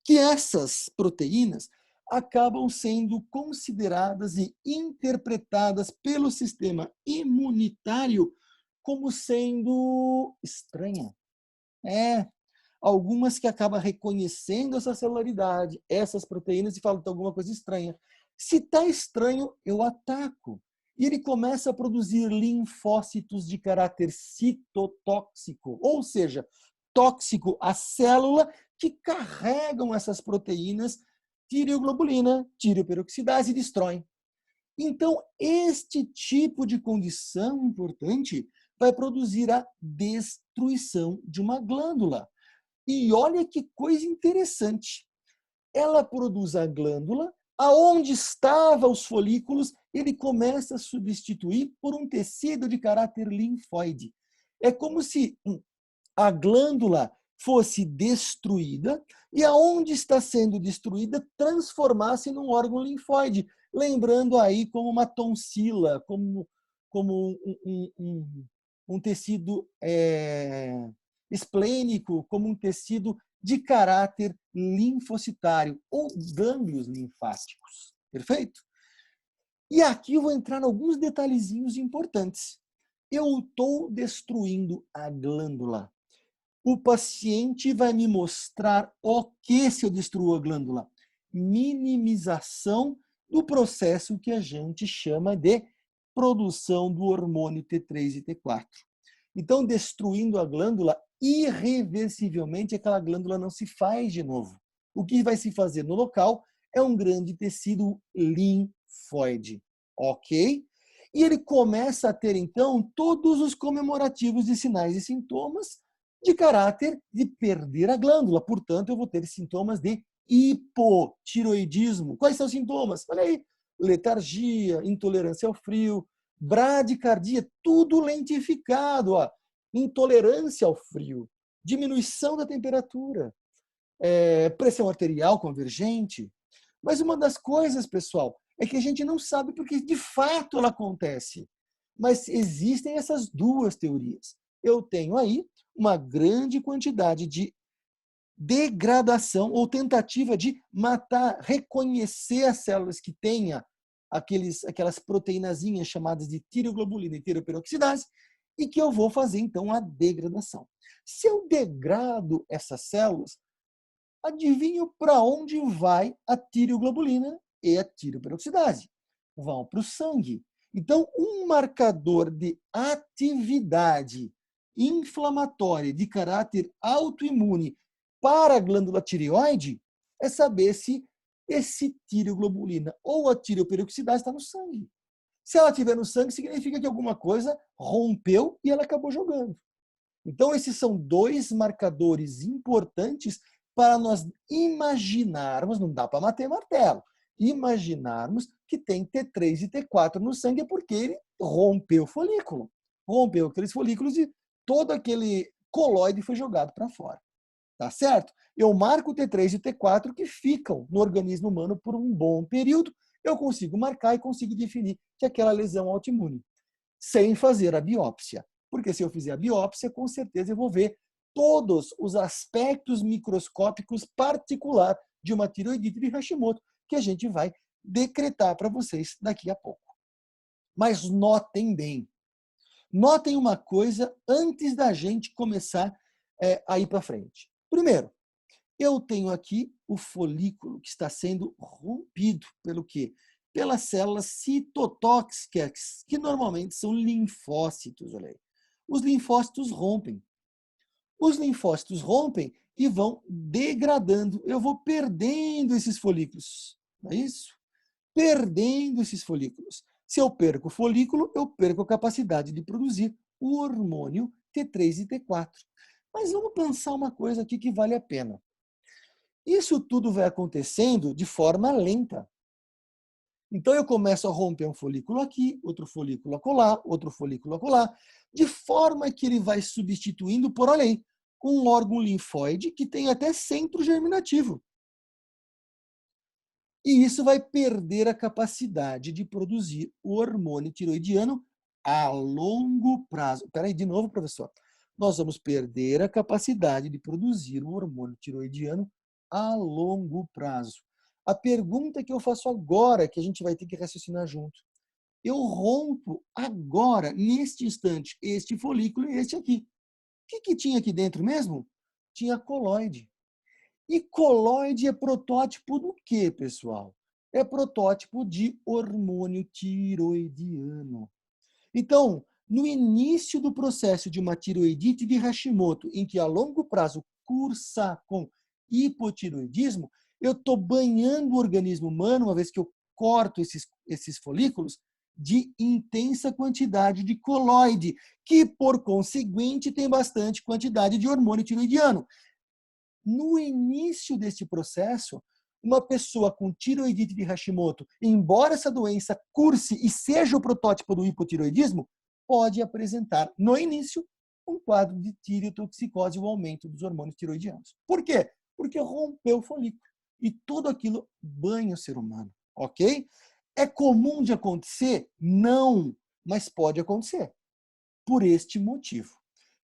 que essas proteínas acabam sendo consideradas e interpretadas pelo sistema imunitário como sendo estranha. Algumas que acabam reconhecendo essa celularidade, essas proteínas, e falam que tem alguma coisa estranha. Se está estranho, eu ataco. E ele começa a produzir linfócitos de caráter citotóxico, ou seja, tóxico à célula que carregam essas proteínas, tireoglobulina, tireoperoxidase e destroem. Então, este tipo de condição importante vai produzir a destruição de uma glândula. E olha que coisa interessante. Ela produz a glândula, aonde estavam os folículos, ele começa a substituir por um tecido de caráter linfóide. É como se a glândula fosse destruída e aonde está sendo destruída transformasse num órgão linfóide, lembrando aí como uma tonsila, como um tecido esplênico, como um tecido de caráter linfocitário ou gânglios linfáticos. Perfeito? E aqui eu vou entrar em alguns detalhezinhos importantes. Eu estou destruindo a glândula. O paciente vai me mostrar o que se eu destruo a glândula. Minimização do processo que a gente chama de produção do hormônio T3 e T4. Então, destruindo a glândula, irreversivelmente, aquela glândula não se faz de novo. O que vai se fazer no local é um grande tecido linfóide, ok? E ele começa a ter, então, todos os comemorativos de sinais e sintomas de caráter de perder a glândula. Portanto, eu vou ter sintomas de hipotiroidismo. Quais são os sintomas? Olha aí, letargia, intolerância ao frio, bradicardia, tudo lentificado. Ó. Intolerância ao frio, diminuição da temperatura, pressão arterial convergente. Mas uma das coisas, pessoal, é que a gente não sabe porque de fato ela acontece. Mas existem essas duas teorias. Eu tenho aí uma grande quantidade de degradação ou tentativa de matar, reconhecer as células que tenha aquelas proteínazinhas chamadas de tireoglobulina e tireoperoxidase, e que eu vou fazer, então, a degradação. Se eu degrado essas células, adivinho para onde vai a tireoglobulina e a tireoperoxidase? Vão para o sangue. Então, um marcador de atividade inflamatória de caráter autoimune para a glândula tireoide é saber se esse tireoglobulina ou a tireoperoxidase está no sangue. Se ela estiver no sangue, significa que alguma coisa rompeu e ela acabou jogando. Então, esses são dois marcadores importantes para nós imaginarmos, não dá para bater martelo, imaginarmos que tem T3 e T4 no sangue é porque ele rompeu o folículo. Rompeu aqueles folículos e todo aquele coloide foi jogado para fora. Tá certo? Eu marco o T3 e o T4 que ficam no organismo humano por um bom período. Eu consigo marcar e consigo definir que aquela lesão é autoimune, sem fazer a biópsia. Porque se eu fizer a biópsia, com certeza eu vou ver todos os aspectos microscópicos particular de uma tireoidite de Hashimoto, que a gente vai decretar para vocês daqui a pouco. Mas notem bem, notem uma coisa antes da gente começar a ir para frente. Primeiro, eu tenho aqui o folículo que está sendo rompido pelo quê? Pelas células citotóxicas, que normalmente são linfócitos. Olha aí. Os linfócitos rompem. Os linfócitos rompem e vão degradando. Eu vou perdendo esses folículos. Não é isso? Perdendo esses folículos. Se eu perco o folículo, eu perco a capacidade de produzir o hormônio T3 e T4. Mas vamos pensar uma coisa aqui que vale a pena. Isso tudo vai acontecendo de forma lenta. Então eu começo a romper um folículo aqui, outro folículo acolá, outro folículo acolá, de forma que ele vai substituindo por, olha aí, um órgão linfóide que tem até centro germinativo. E isso vai perder a capacidade de produzir o hormônio tiroidiano a longo prazo. Espera aí, de novo, professor. Nós vamos perder a capacidade de produzir o hormônio tiroidiano a longo prazo. A pergunta que eu faço agora, que a gente vai ter que raciocinar junto. Eu rompo agora, neste instante, este folículo e este aqui. O que tinha aqui dentro mesmo? Tinha coloide. E coloide é protótipo do quê, pessoal? É protótipo de hormônio tiroidiano. Então, no início do processo de uma tiroidite de Hashimoto, em que a longo prazo cursa com hipotiroidismo, eu estou banhando o organismo humano, uma vez que eu corto esses folículos, de intensa quantidade de coloide, que, por conseguinte, tem bastante quantidade de hormônio tiroidiano. No início deste processo, uma pessoa com tiroidite de Hashimoto, embora essa doença curse e seja o protótipo do hipotiroidismo, pode apresentar, no início, um quadro de tireotoxicose e o aumento dos hormônios tiroidianos. Por quê? Porque rompeu o folículo. E tudo aquilo banha o ser humano, ok? É comum de acontecer? Não, mas pode acontecer. Por este motivo.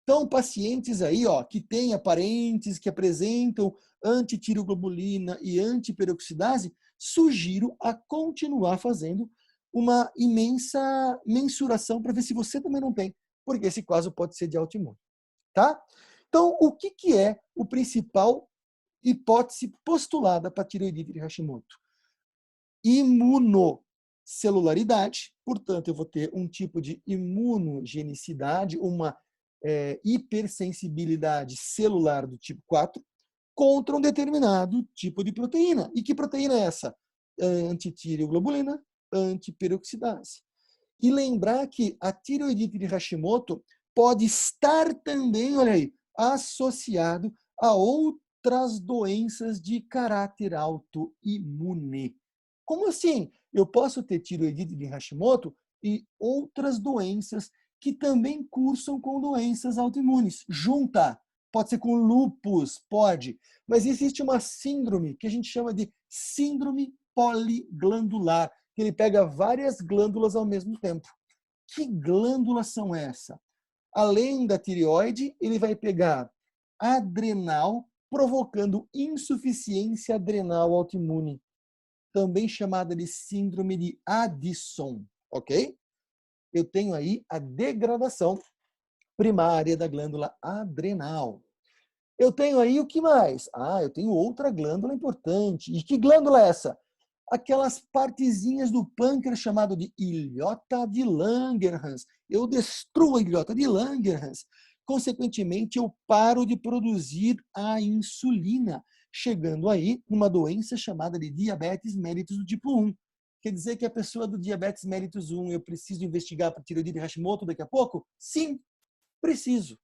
Então, pacientes aí, ó, que têm parentes que apresentam antitireoglobulina e antiperoxidase, sugiro a continuar fazendo uma imensa mensuração para ver se você também não tem, porque esse caso pode ser de autoimune, tá? Então, o que é o principal hipótese postulada para a tireoidite de Hashimoto? Imunocelularidade, portanto, eu vou ter um tipo de imunogenicidade, uma hipersensibilidade celular do tipo 4 contra um determinado tipo de proteína. E que proteína é essa? Antitireoglobulina, antiperoxidase. E lembrar que a tireoidite de Hashimoto pode estar também, olha aí, associado a outras doenças de caráter autoimune. Como assim? Eu posso ter tireoidite de Hashimoto e outras doenças que também cursam com doenças autoimunes. Junta. Pode ser com lúpus, pode. Mas existe uma síndrome que a gente chama de síndrome poliglandular, que ele pega várias glândulas ao mesmo tempo. Que glândulas são essas? Além da tireoide, ele vai pegar adrenal, provocando insuficiência adrenal autoimune, também chamada de síndrome de Addison, ok? Eu tenho aí a degradação primária da glândula adrenal. Eu tenho aí o que mais? Eu tenho outra glândula importante. E que glândula é essa? Aquelas partezinhas do pâncreas chamado de ilhota de Langerhans. Eu destruo a ilhota de Langerhans. Consequentemente, eu paro de produzir a insulina, chegando aí numa doença chamada de diabetes mellitus do tipo 1. Quer dizer que a pessoa do diabetes mellitus 1, eu preciso investigar para tireoidite Hashimoto daqui a pouco? Sim, preciso.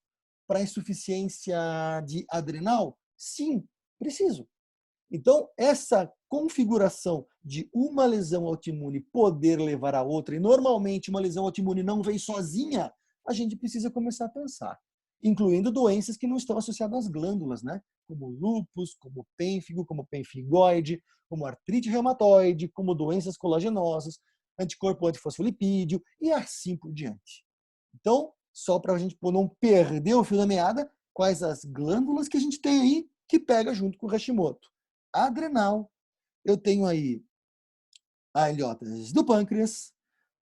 Para insuficiência de adrenal? Sim, preciso. Então, essa configuração de uma lesão autoimune poder levar a outra, e normalmente uma lesão autoimune não vem sozinha, a gente precisa começar a pensar, incluindo doenças que não estão associadas às glândulas, né? Como lúpus, como pênfigo, como pemfigoide, como artrite reumatoide, como doenças colagenosas, anticorpo antifosfolipídio e assim por diante. Então, só para a gente não perder o fio da meada, quais as glândulas que a gente tem aí que pega junto com o Hashimoto? Adrenal, eu tenho aí a ilhotas do pâncreas,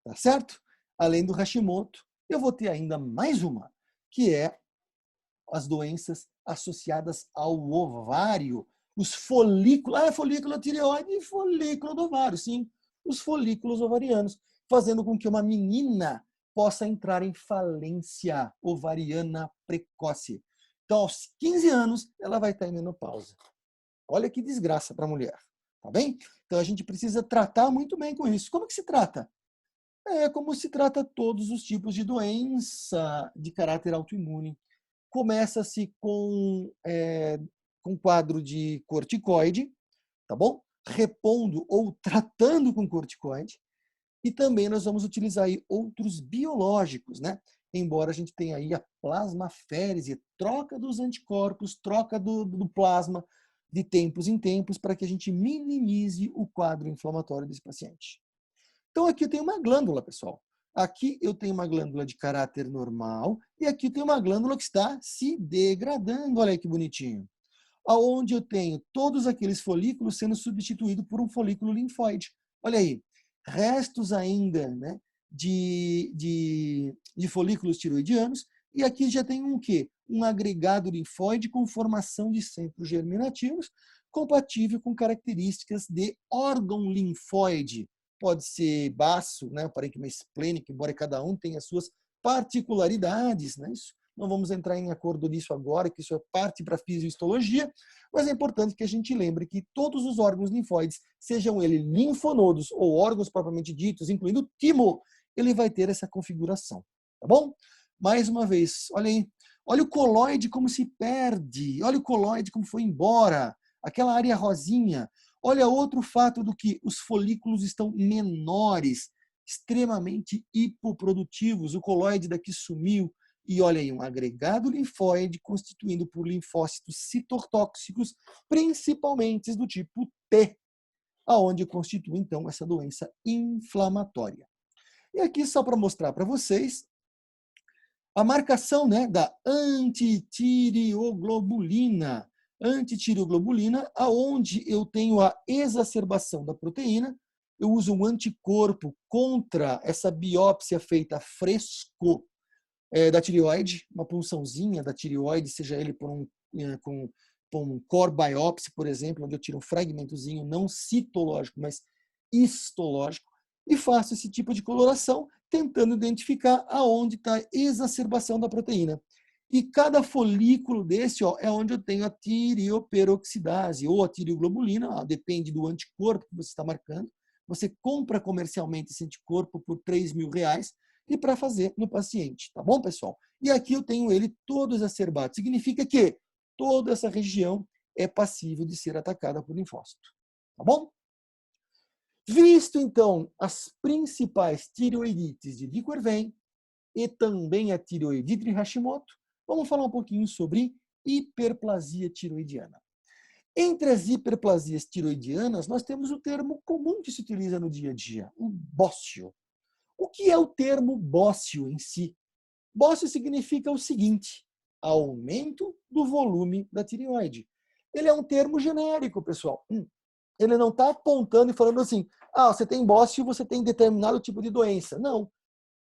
tá certo? Além do Hashimoto, eu vou ter ainda mais uma, que é as doenças associadas ao ovário, os folículos, folículo tireoide e folículo do ovário, sim, os folículos ovarianos, fazendo com que uma menina possa entrar em falência ovariana precoce. Então, aos 15 anos, ela vai estar em menopausa. Olha que desgraça para a mulher, tá bem? Então, a gente precisa tratar muito bem com isso. Como que se trata? É como se trata todos os tipos de doença de caráter autoimune. Começa-se com quadro de corticoide, tá bom? Repondo ou tratando com corticoide. E também nós vamos utilizar aí outros biológicos, né? Embora a gente tenha aí a plasmaférese, troca dos anticorpos, troca do plasma de tempos em tempos para que a gente minimize o quadro inflamatório desse paciente. Então aqui eu tenho uma glândula, pessoal. Aqui eu tenho uma glândula de caráter normal e aqui tem uma glândula que está se degradando. Olha aí que bonitinho. Aonde eu tenho todos aqueles folículos sendo substituídos por um folículo linfóide. Olha aí, restos ainda, né, de folículos tiroidianos. E aqui já tem um quê? Um agregado linfóide com formação de centros germinativos, compatível com características de órgão linfóide. Pode ser baço, né, parênquima esplênico, embora cada um tenha suas particularidades, né? Isso não vamos entrar em acordo nisso agora, que isso é parte para a fisiologia, mas é importante que a gente lembre que todos os órgãos linfóides, sejam eles linfonodos ou órgãos propriamente ditos, incluindo o timo, ele vai ter essa configuração, tá bom? Mais uma vez, olha aí, olha o coloide como se perde, olha o coloide como foi embora, aquela área rosinha. Olha outro fato do que os folículos estão menores, extremamente hipoprodutivos, o coloide daqui sumiu, e olha aí, um agregado linfóide constituído por linfócitos citotóxicos, principalmente do tipo T, aonde constitui, então, essa doença inflamatória. E aqui, só para mostrar para vocês, a marcação, né, da antitireoglobulina. Antitireoglobulina, aonde eu tenho a exacerbação da proteína, eu uso um anticorpo contra essa biópsia feita fresco, da tireoide, uma punçãozinha da tireoide, seja ele por um core biopsy, por exemplo, onde eu tiro um fragmentozinho não citológico, mas histológico, e faço esse tipo de coloração, tentando identificar aonde está a exacerbação da proteína. E cada folículo desse é onde eu tenho a tireoperoxidase ou a tireoglobulina, depende do anticorpo que você está marcando, você compra comercialmente esse anticorpo por R$ 3.000 e para fazer no paciente, tá bom, pessoal? E aqui eu tenho ele todo exacerbado. Significa que toda essa região é passível de ser atacada por linfócito, tá bom? Visto, então, as principais tireoidites de Dicquervin e também a tireoidite de Hashimoto, vamos falar um pouquinho sobre hiperplasia tiroidiana. Entre as hiperplasias tiroidianas, nós temos o termo comum que se utiliza no dia a dia, o bócio. O que é o termo bócio em si? Bócio significa o seguinte: aumento do volume da tireoide. Ele é um termo genérico, pessoal. Ele não está apontando e falando assim, você tem bócio, você tem determinado tipo de doença. Não.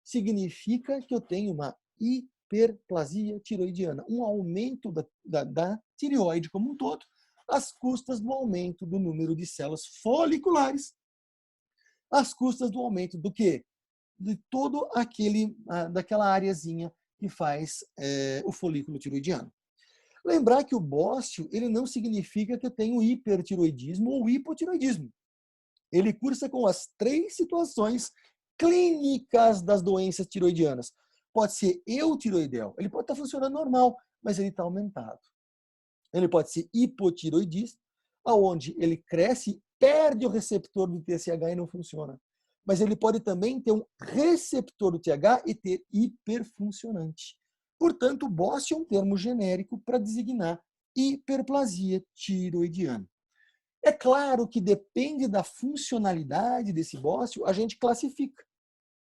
Significa que eu tenho uma hiperplasia tiroidiana, um aumento da tireoide como um todo, às custas do aumento do número de células foliculares, às custas do aumento do quê? De todo daquela areazinha que faz o folículo tiroidiano. Lembrar que o bócio, ele não significa que eu tenho hipertiroidismo ou hipotiroidismo. Ele cursa com as 3 situações clínicas das doenças tiroidianas. Pode ser eutiroidel, ele pode estar funcionando normal, mas ele está aumentado. Ele pode ser hipotiroidismo, onde ele cresce, perde o receptor do TSH e não funciona. Mas ele pode também ter um receptor do TH e ter hiperfuncionante. Portanto, o bócio é um termo genérico para designar hiperplasia tiroidiana. É claro que depende da funcionalidade desse bócio, a gente classifica.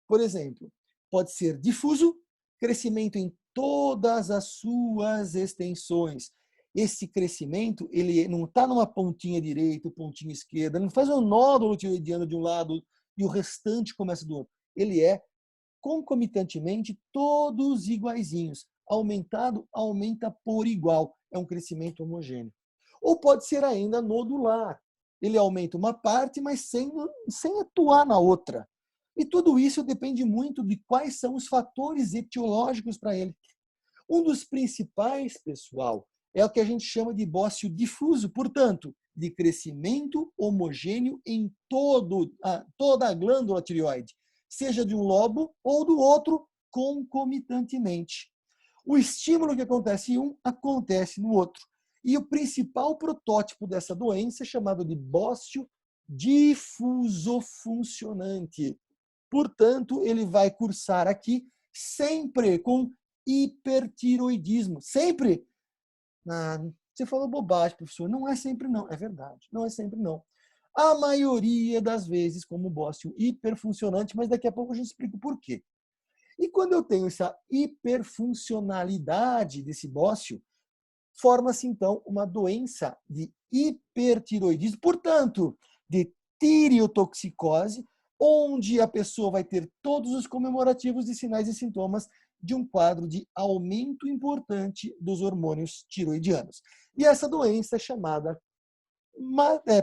Por exemplo, pode ser difuso, crescimento em todas as suas extensões. Esse crescimento, ele não está numa pontinha direita, pontinha esquerda, não faz um nódulo tiroidiano de um lado e o restante começa do outro. Ele é concomitantemente todos iguaizinhos. Aumentado, aumenta por igual. É um crescimento homogêneo. Ou pode ser ainda nodular. Ele aumenta uma parte, mas sem atuar na outra. E tudo isso depende muito de quais são os fatores etiológicos para ele. Um dos principais, pessoal, é o que a gente chama de bócio difuso, portanto, de crescimento homogêneo em toda a glândula tireoide, seja de um lobo ou do outro concomitantemente. O estímulo que acontece em um acontece no outro. E o principal protótipo dessa doença é chamado de bócio difusofuncionante. Portanto, ele vai cursar aqui sempre com hipertiroidismo. Sempre. Você falou bobagem, professor. Não é sempre não. É verdade. Não é sempre não. A maioria das vezes como bócio hiperfuncionante, mas daqui a pouco a gente explica o porquê. E quando eu tenho essa hiperfuncionalidade desse bócio, forma-se então uma doença de hipertiroidismo, portanto, de tireotoxicose, onde a pessoa vai ter todos os comemorativos de sinais e sintomas de um quadro de aumento importante dos hormônios tiroidianos. E essa doença é chamada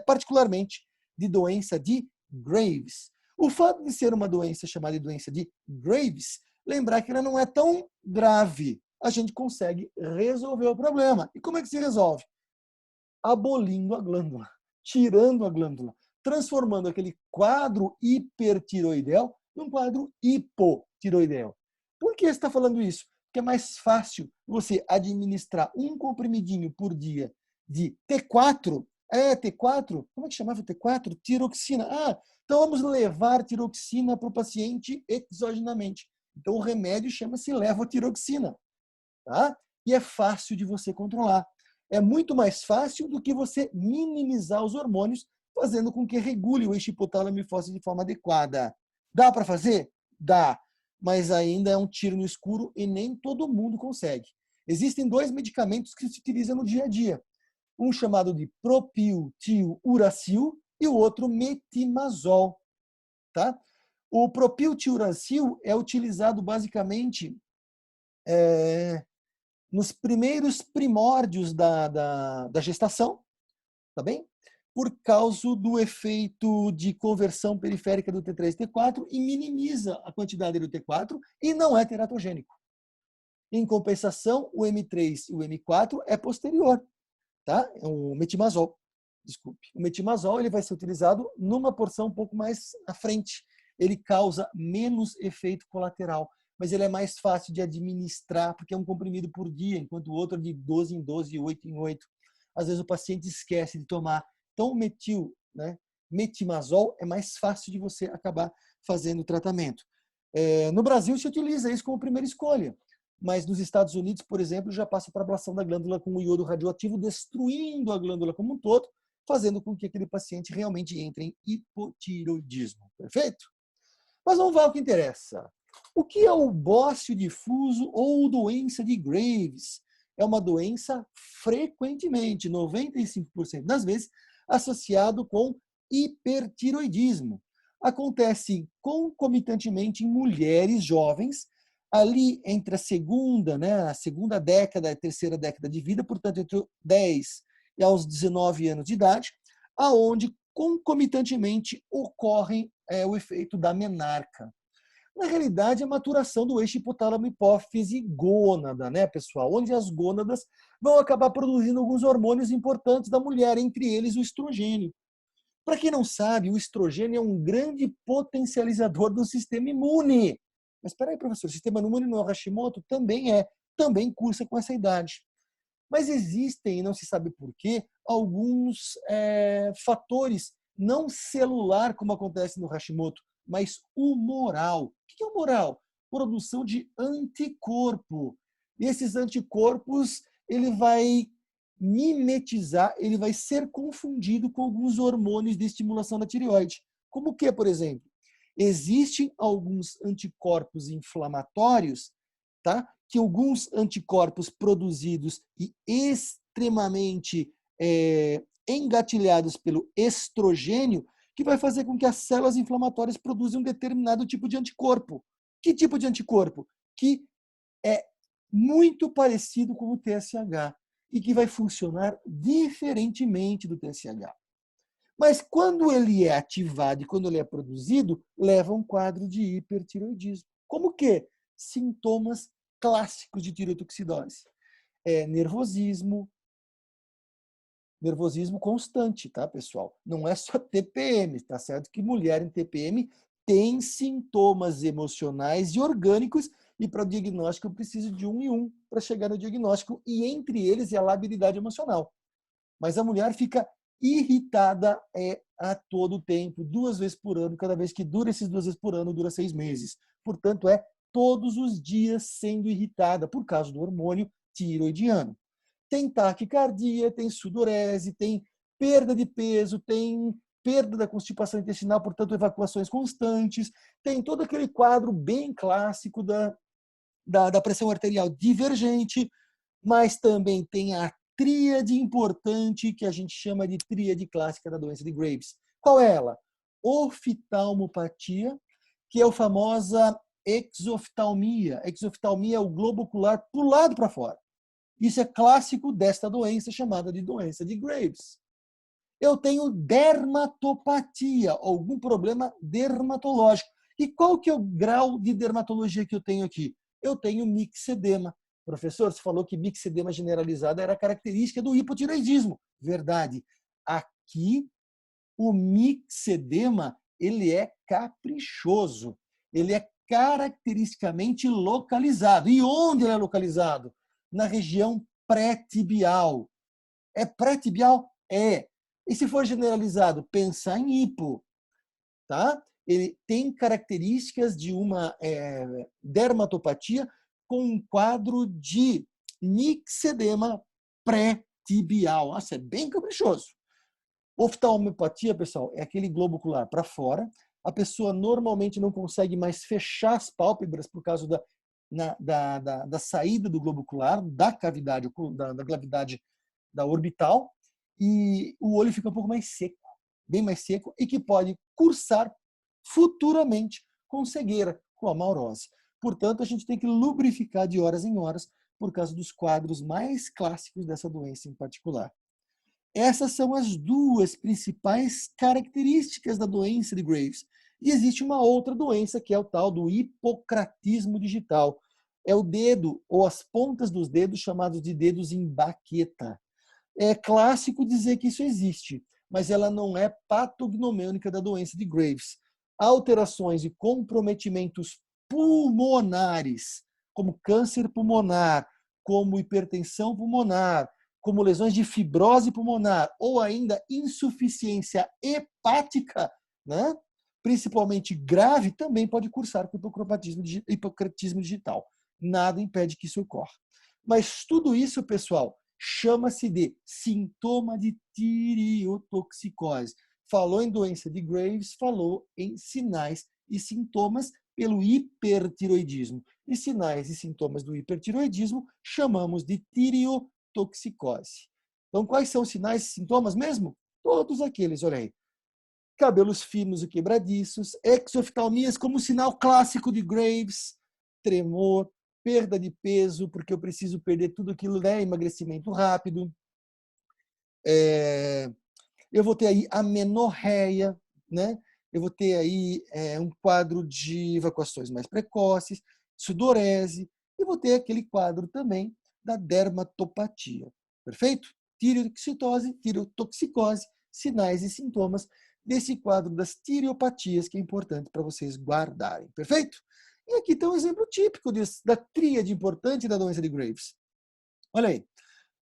particularmente de doença de Graves. O fato de ser uma doença chamada de doença de Graves, lembrar que ela não é tão grave. A gente consegue resolver o problema. E como é que se resolve? Abolindo a glândula, tirando a glândula, transformando aquele quadro hipertiroidel num quadro hipotiroidel. Por que você está falando isso? Porque é mais fácil você administrar um comprimidinho por dia de T4. T4? Como é que chamava T4? Tiroxina. Então vamos levar tiroxina para o paciente exogenamente. Então o remédio chama-se levotiroxina. Tá? E é fácil de você controlar. É muito mais fácil do que você minimizar os hormônios, fazendo com que regule o eixo hipotálamo hipófise de forma adequada. Dá para fazer? Dá. Mas ainda é um tiro no escuro e nem todo mundo consegue. Existem 2 medicamentos que se utilizam no dia a dia. Um chamado de propiltiuracil e o outro metimazol. Tá? O propiltiuracil é utilizado basicamente nos primeiros primórdios da gestação, tá bem? Por causa do efeito de conversão periférica do T3 e T4 e minimiza a quantidade do T4 e não é teratogênico. Em compensação, o M3 e o M4 é posterior, tá? É o metimazol. desculpe. O metimazol ele vai ser utilizado numa porção um pouco mais à frente. Ele causa menos efeito colateral, mas ele é mais fácil de administrar, porque é um comprimido por dia, enquanto o outro é de 12 em 12, 8 em 8. Às vezes o paciente esquece de tomar. Então, metimazol é mais fácil de você acabar fazendo o tratamento. No Brasil, se utiliza isso como primeira escolha, mas nos Estados Unidos, por exemplo, já passa para ablação da glândula com o iodo radioativo, destruindo a glândula como um todo, fazendo com que aquele paciente realmente entre em hipotireoidismo. Perfeito? Mas vamos ao que interessa. O que é o bócio difuso ou doença de Graves? É uma doença frequentemente, 95% das vezes, associado com hipertireoidismo. Acontece concomitantemente em mulheres jovens, ali entre a segunda década e a terceira década de vida, portanto, entre 10 e aos 19 anos de idade, aonde concomitantemente ocorre o efeito da menarca. Na realidade, a maturação do eixo hipotálamo-hipófise gônada, né, pessoal? Onde as gônadas vão acabar produzindo alguns hormônios importantes da mulher, entre eles o estrogênio. Para quem não sabe, o estrogênio é um grande potencializador do sistema imune. Mas espera aí, professor, o sistema imune no Hashimoto também cursa com essa idade. Mas existem, e não se sabe por quê, alguns fatores não celular, como acontece no Hashimoto, mas humoral. O que é humoral? Produção de anticorpo. E esses anticorpos, ele vai mimetizar, ele vai ser confundido com alguns hormônios de estimulação da tireoide. Como o que, por exemplo? Existem alguns anticorpos inflamatórios, tá? Que alguns anticorpos produzidos e extremamente engatilhados pelo estrogênio, que vai fazer com que as células inflamatórias produzam um determinado tipo de anticorpo. Que tipo de anticorpo? Que é muito parecido com o TSH e que vai funcionar diferentemente do TSH. Mas quando ele é ativado e quando ele é produzido, leva a um quadro de hipertireoidismo. Como que? Sintomas clássicos de tireotoxidose. Nervosismo constante, tá, pessoal? Não é só TPM, tá certo que mulher em TPM tem sintomas emocionais e orgânicos, e para o diagnóstico eu preciso de um e um para chegar no diagnóstico, e entre eles é a labilidade emocional. Mas a mulher fica irritada a todo tempo, 2 vezes por ano, cada vez que dura esses 2 vezes por ano, dura 6 meses. Portanto, todos os dias sendo irritada por causa do hormônio tiroidiano. Tem taquicardia, tem sudorese, tem perda de peso, tem perda da constipação intestinal, portanto, evacuações constantes, tem todo aquele quadro bem clássico da pressão arterial divergente, mas também tem a tríade importante que a gente chama de tríade clássica da doença de Graves. Qual é ela? Oftalmopatia, que é a famosa exoftalmia. Exoftalmia é o globo ocular pulado para fora. Isso é clássico desta doença chamada de doença de Graves. Eu tenho dermatopatia, algum problema dermatológico. E qual que é o grau de dermatologia que eu tenho aqui? Eu tenho mixedema. Professor, você falou que mixedema generalizado era característica do hipotireoidismo. Verdade. Aqui, o mixedema, ele é caprichoso. Ele é caracteristicamente localizado. E onde ele é localizado? Na região pré-tibial. É pré-tibial? É. E se for generalizado, pensar em hipo, tá? Ele tem características de uma dermatopatia com um quadro de mixedema pré-tibial. Nossa, é bem caprichoso. Oftalmopatia, pessoal, é aquele globo ocular para fora. A pessoa normalmente não consegue mais fechar as pálpebras por causa da saída do globo ocular, da cavidade da orbital, e o olho fica um pouco mais seco, bem mais seco, e que pode cursar futuramente com cegueira, com a amaurose. Portanto, a gente tem que lubrificar de horas em horas por causa dos quadros mais clássicos dessa doença em particular. Essas são as duas principais características da doença de Graves. E existe uma outra doença que é o tal do hipocratismo digital. É o dedo ou as pontas dos dedos chamados de dedos em baqueta. É clássico dizer que isso existe, mas ela não é patognomônica da doença de Graves. Alterações e comprometimentos pulmonares, como câncer pulmonar, como hipertensão pulmonar, como lesões de fibrose pulmonar ou ainda insuficiência hepática, né? Principalmente grave, também pode cursar com hipocretismo digital. Nada impede que isso ocorra. Mas tudo isso, pessoal, chama-se de sintoma de tireotoxicose. Falou em doença de Graves, falou em sinais e sintomas pelo hipertiroidismo. E sinais e sintomas do hipertiroidismo chamamos de tireotoxicose. Então, quais são os sinais e sintomas mesmo? Todos aqueles, olha aí. Cabelos finos e quebradiços, exoftalmias como sinal clássico de Graves, tremor, perda de peso, porque eu preciso perder tudo aquilo, né? Emagrecimento rápido. Eu vou ter aí amenorreia, né? Eu vou ter aí um quadro de evacuações mais precoces, sudorese, e vou ter aquele quadro também da dermatopatia. Perfeito? Tireotoxicose, tireotoxicose, sinais e sintomas desse quadro das tireopatias que é importante para vocês guardarem. Perfeito? E aqui tem um exemplo típico da tríade importante da doença de Graves. Olha aí.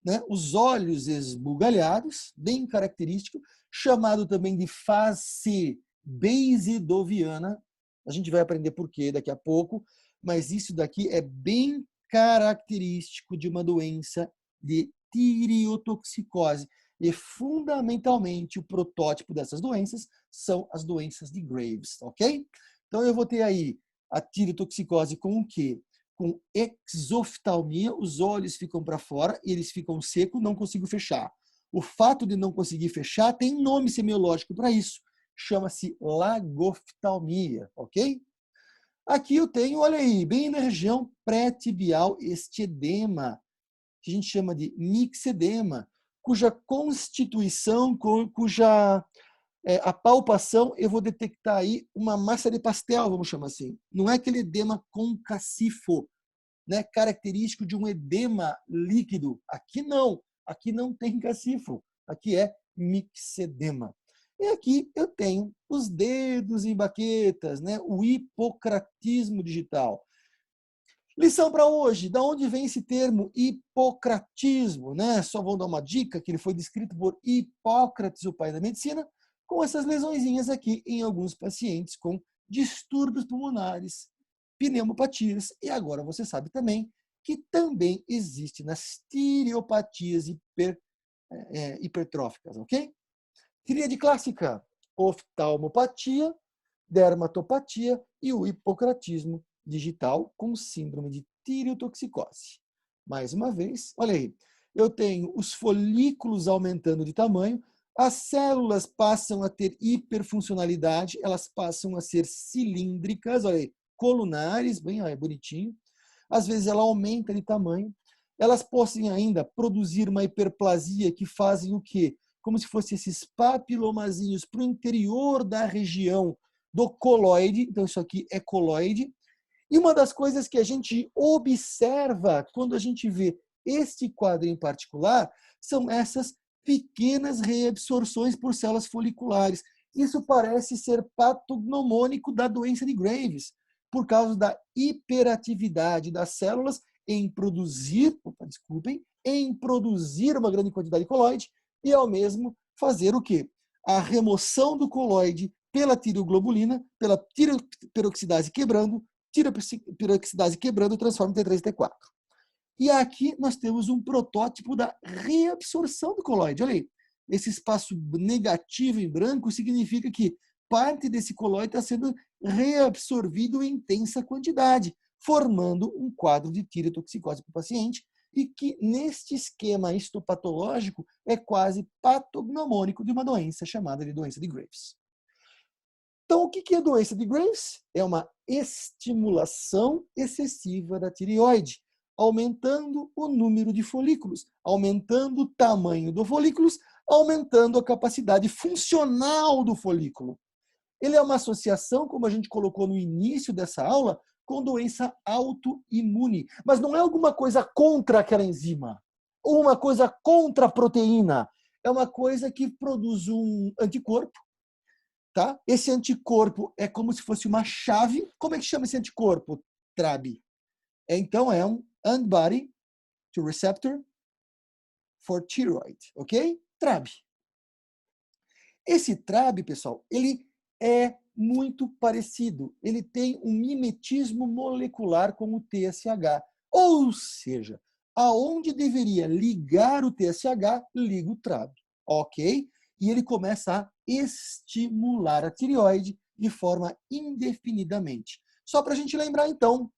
Né? Os olhos esbugalhados, bem característico, chamado também de face basidoviana. A gente vai aprender por quê daqui a pouco, mas isso daqui é bem característico de uma doença de tireotoxicose. E, fundamentalmente, o protótipo dessas doenças são as doenças de Graves, ok? Então, eu vou ter aí a tireotoxicose com o quê? Com exoftalmia, os olhos ficam para fora e eles ficam secos, não consigo fechar. O fato de não conseguir fechar tem nome semiológico para isso. Chama-se lagoftalmia, ok? Aqui eu tenho, olha aí, bem na região pré-tibial, este edema, que a gente chama de mixedema, cuja constituição, cuja a palpação, eu vou detectar aí uma massa de pastel, vamos chamar assim. Não é aquele edema concacifo, né, característico de um edema líquido. Aqui não tem cacifo, aqui é mixedema. E aqui eu tenho os dedos em baquetas, né, o hipocratismo digital. Lição para hoje, da onde vem esse termo hipocratismo? Né? Só vou dar uma dica, que ele foi descrito por Hipócrates, o pai da medicina, com essas lesõezinhas aqui em alguns pacientes com distúrbios pulmonares, pneumopatias, e agora você sabe também que também existe nas tireopatias hipertróficas, ok? Tríade clássica, oftalmopatia, dermatopatia e o hipocratismo digital com síndrome de tireotoxicose. Mais uma vez, olha aí, eu tenho os folículos aumentando de tamanho, as células passam a ter hiperfuncionalidade, elas passam a ser cilíndricas, olha aí, colunares, bem olha, bonitinho. Às vezes ela aumenta de tamanho. Elas podem ainda produzir uma hiperplasia que fazem o quê? Como se fossem esses papilomazinhos para o interior da região do coloide. Então isso aqui é coloide. E uma das coisas que a gente observa quando a gente vê este quadro em particular são essas pequenas reabsorções por células foliculares. Isso parece ser patognomônico da doença de Graves, por causa da hiperatividade das células em produzir uma grande quantidade de coloide e, ao mesmo, fazer o quê? A remoção do coloide pela tireoglobulina, pela tireoperoxidase quebrando, transforma em T3 e T4. E aqui nós temos um protótipo da reabsorção do coloide. Olha aí, esse espaço negativo em branco significa que parte desse coloide está sendo reabsorvido em intensa quantidade, formando um quadro de tireotoxicose para o paciente e que, neste esquema histopatológico, é quase patognomônico de uma doença chamada de doença de Graves. Então, o que é doença de Graves? É uma estimulação excessiva da tireoide, aumentando o número de folículos, aumentando o tamanho dos folículos, aumentando a capacidade funcional do folículo. Ele é uma associação, como a gente colocou no início dessa aula, com doença autoimune. Mas não é alguma coisa contra aquela enzima, ou uma coisa contra a proteína. é uma coisa que produz um anticorpo, tá? Esse anticorpo é como se fosse uma chave. Como é que chama esse anticorpo, TRAB? Então, é um antibody to receptor for thyroid, ok? TRAB. Esse TRAB, pessoal, ele é muito parecido. Ele tem um mimetismo molecular com o TSH. Ou seja, aonde deveria ligar o TSH, liga o TRAB, ok? E ele começa a estimular a tireoide de forma indefinidamente. Só para a gente lembrar, então,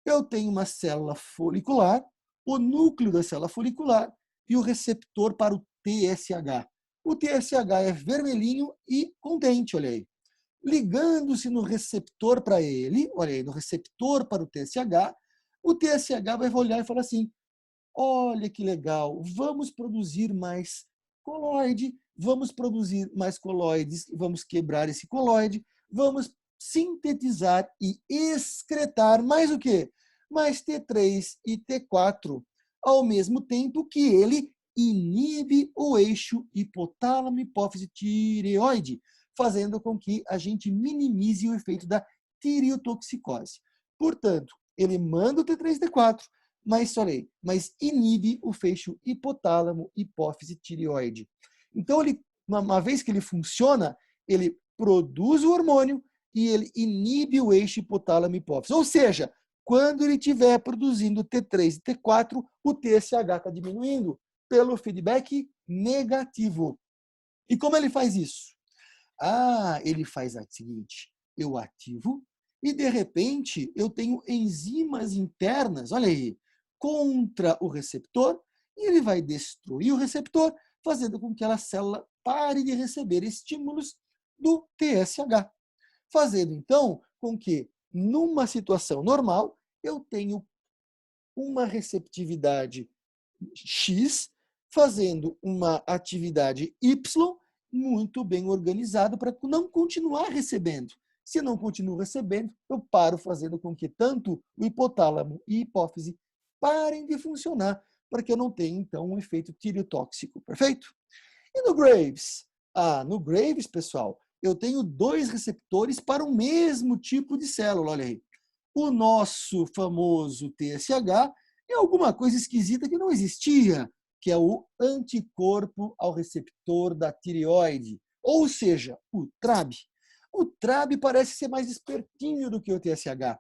eu tenho uma célula folicular, o núcleo da célula folicular e o receptor para o TSH. O TSH é vermelhinho e contente, olha aí. Ligando-se no receptor para ele, olha aí, no receptor para o TSH vai olhar e falar assim, olha que legal, vamos produzir mais coloide, vamos produzir mais coloides, vamos quebrar esse coloide, vamos sintetizar e excretar mais o quê? Mais T3 e T4, ao mesmo tempo que ele inibe o eixo hipotálamo, hipófise, tireoide, fazendo com que a gente minimize o efeito da tireotoxicose. Portanto, ele manda o T3 e T4, mas inibe o feixe hipotálamo, hipófise, tireoide. Então, uma vez que ele funciona, ele produz o hormônio e ele inibe o eixo hipotálamo, hipófise. Ou seja, quando ele estiver produzindo T3 e T4, o TSH está diminuindo pelo feedback negativo. E como ele faz isso? Ele faz o seguinte, eu ativo e, de repente, eu tenho enzimas internas, olha aí, contra o receptor, e ele vai destruir o receptor, fazendo com que aquela célula pare de receber estímulos do TSH. Fazendo, então, com que, numa situação normal, eu tenho uma receptividade X, fazendo uma atividade Y muito bem organizada para não continuar recebendo. Se não continuo recebendo, eu paro fazendo com que tanto o hipotálamo e a hipófise parem de funcionar, para que eu não tenha, então, um efeito tireotóxico, perfeito? E no Graves? No Graves, pessoal, eu tenho 2 receptores para o mesmo tipo de célula, olha aí. O nosso famoso TSH é alguma coisa esquisita que não existia, que é o anticorpo ao receptor da tireoide, ou seja, o TRAB. O TRAB parece ser mais espertinho do que o TSH,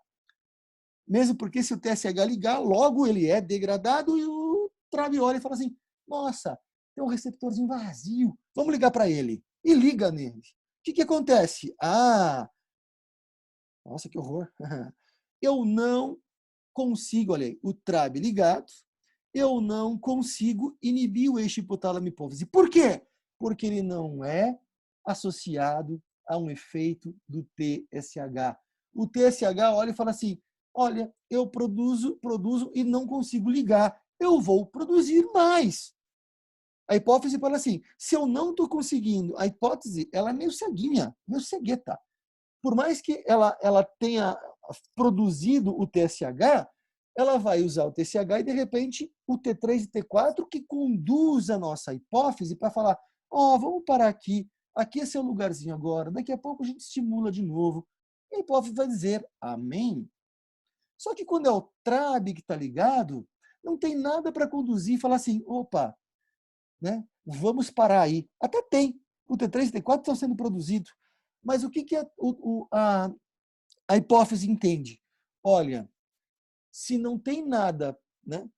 mesmo porque se o TSH ligar, logo ele é degradado e o TRAB olha e fala assim, nossa, tem um receptorzinho vazio, vamos ligar para ele. E liga nele. O que acontece? Nossa, que horror. Eu não consigo, olha aí, o TRAB ligado, eu não consigo inibir o eixo hipotálamo hipófise. Por quê? Porque ele não é associado a um efeito do TSH. O TSH olha e fala assim, olha, eu produzo e não consigo ligar, eu vou produzir mais. A hipófise fala assim, se eu não estou conseguindo, a hipótese, ela é meio ceguinha, meio cegueta. Por mais que ela tenha produzido o TSH, ela vai usar o TSH e, de repente, o T3 e T4 que conduz a nossa hipófise para falar, vamos parar aqui, aqui é seu lugarzinho agora, daqui a pouco a gente estimula de novo. E a hipófise vai dizer, amém. Só que quando é o TRAB que está ligado, não tem nada para conduzir e falar assim, opa, né, vamos parar aí. Até tem, o T3 e T4 estão sendo produzidos, mas o que a hipófise entende? Olha, se não tem nada, né,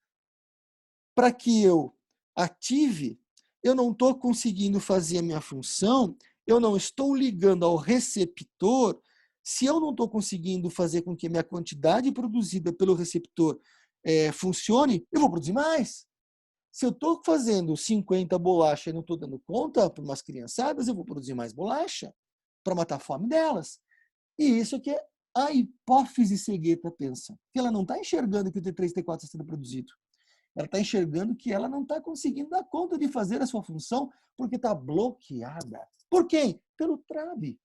para que eu ative, eu não estou conseguindo fazer a minha função, eu não estou ligando ao receptor, se eu não estou conseguindo fazer com que a minha quantidade produzida pelo receptor funcione, eu vou produzir mais. Se eu estou fazendo 50 bolachas e não estou dando conta para umas criançadas, eu vou produzir mais bolacha para matar a fome delas. E isso é que a hipófise cegueta pensa, que ela não está enxergando que o T3 e T4 está sendo produzido. Ela está enxergando que ela não está conseguindo dar conta de fazer a sua função porque está bloqueada. Por quem? Pelo TRAB.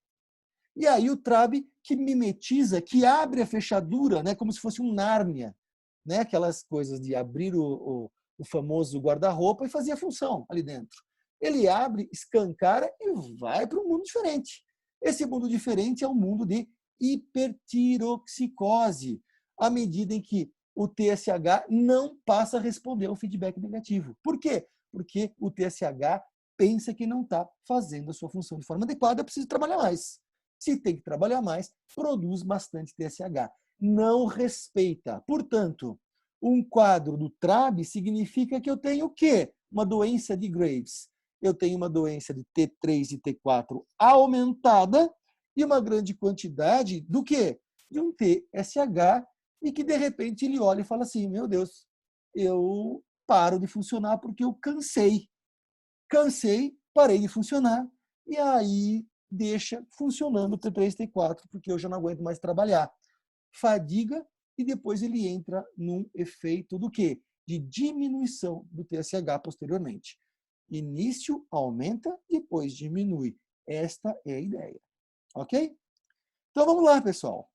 E aí o TRAB que mimetiza, que abre a fechadura, né, como se fosse um Nárnia, né, aquelas coisas de abrir o famoso guarda-roupa e fazer a função ali dentro. ele abre, escancara e vai para um mundo diferente. Esse mundo diferente é o mundo de hipertiroxicose, à medida em que o TSH não passa a responder ao feedback negativo. Por quê? Porque o TSH pensa que não está fazendo a sua função de forma adequada, precisa trabalhar mais. Se tem que trabalhar mais, produz bastante TSH. Não respeita. Portanto, um quadro do TRAB significa que eu tenho o quê? Uma doença de Graves. Eu tenho uma doença de T3 e T4 aumentada e uma grande quantidade do quê? De um TSH e que, de repente, ele olha e fala assim, meu Deus, eu paro de funcionar porque eu cansei. Cansei, parei de funcionar e aí deixa funcionando o T3 e T4 porque eu já não aguento mais trabalhar. Fadiga e depois ele entra num efeito do quê? De diminuição do TSH posteriormente. Início aumenta, depois diminui. Esta é a ideia. Ok? Então vamos lá, pessoal.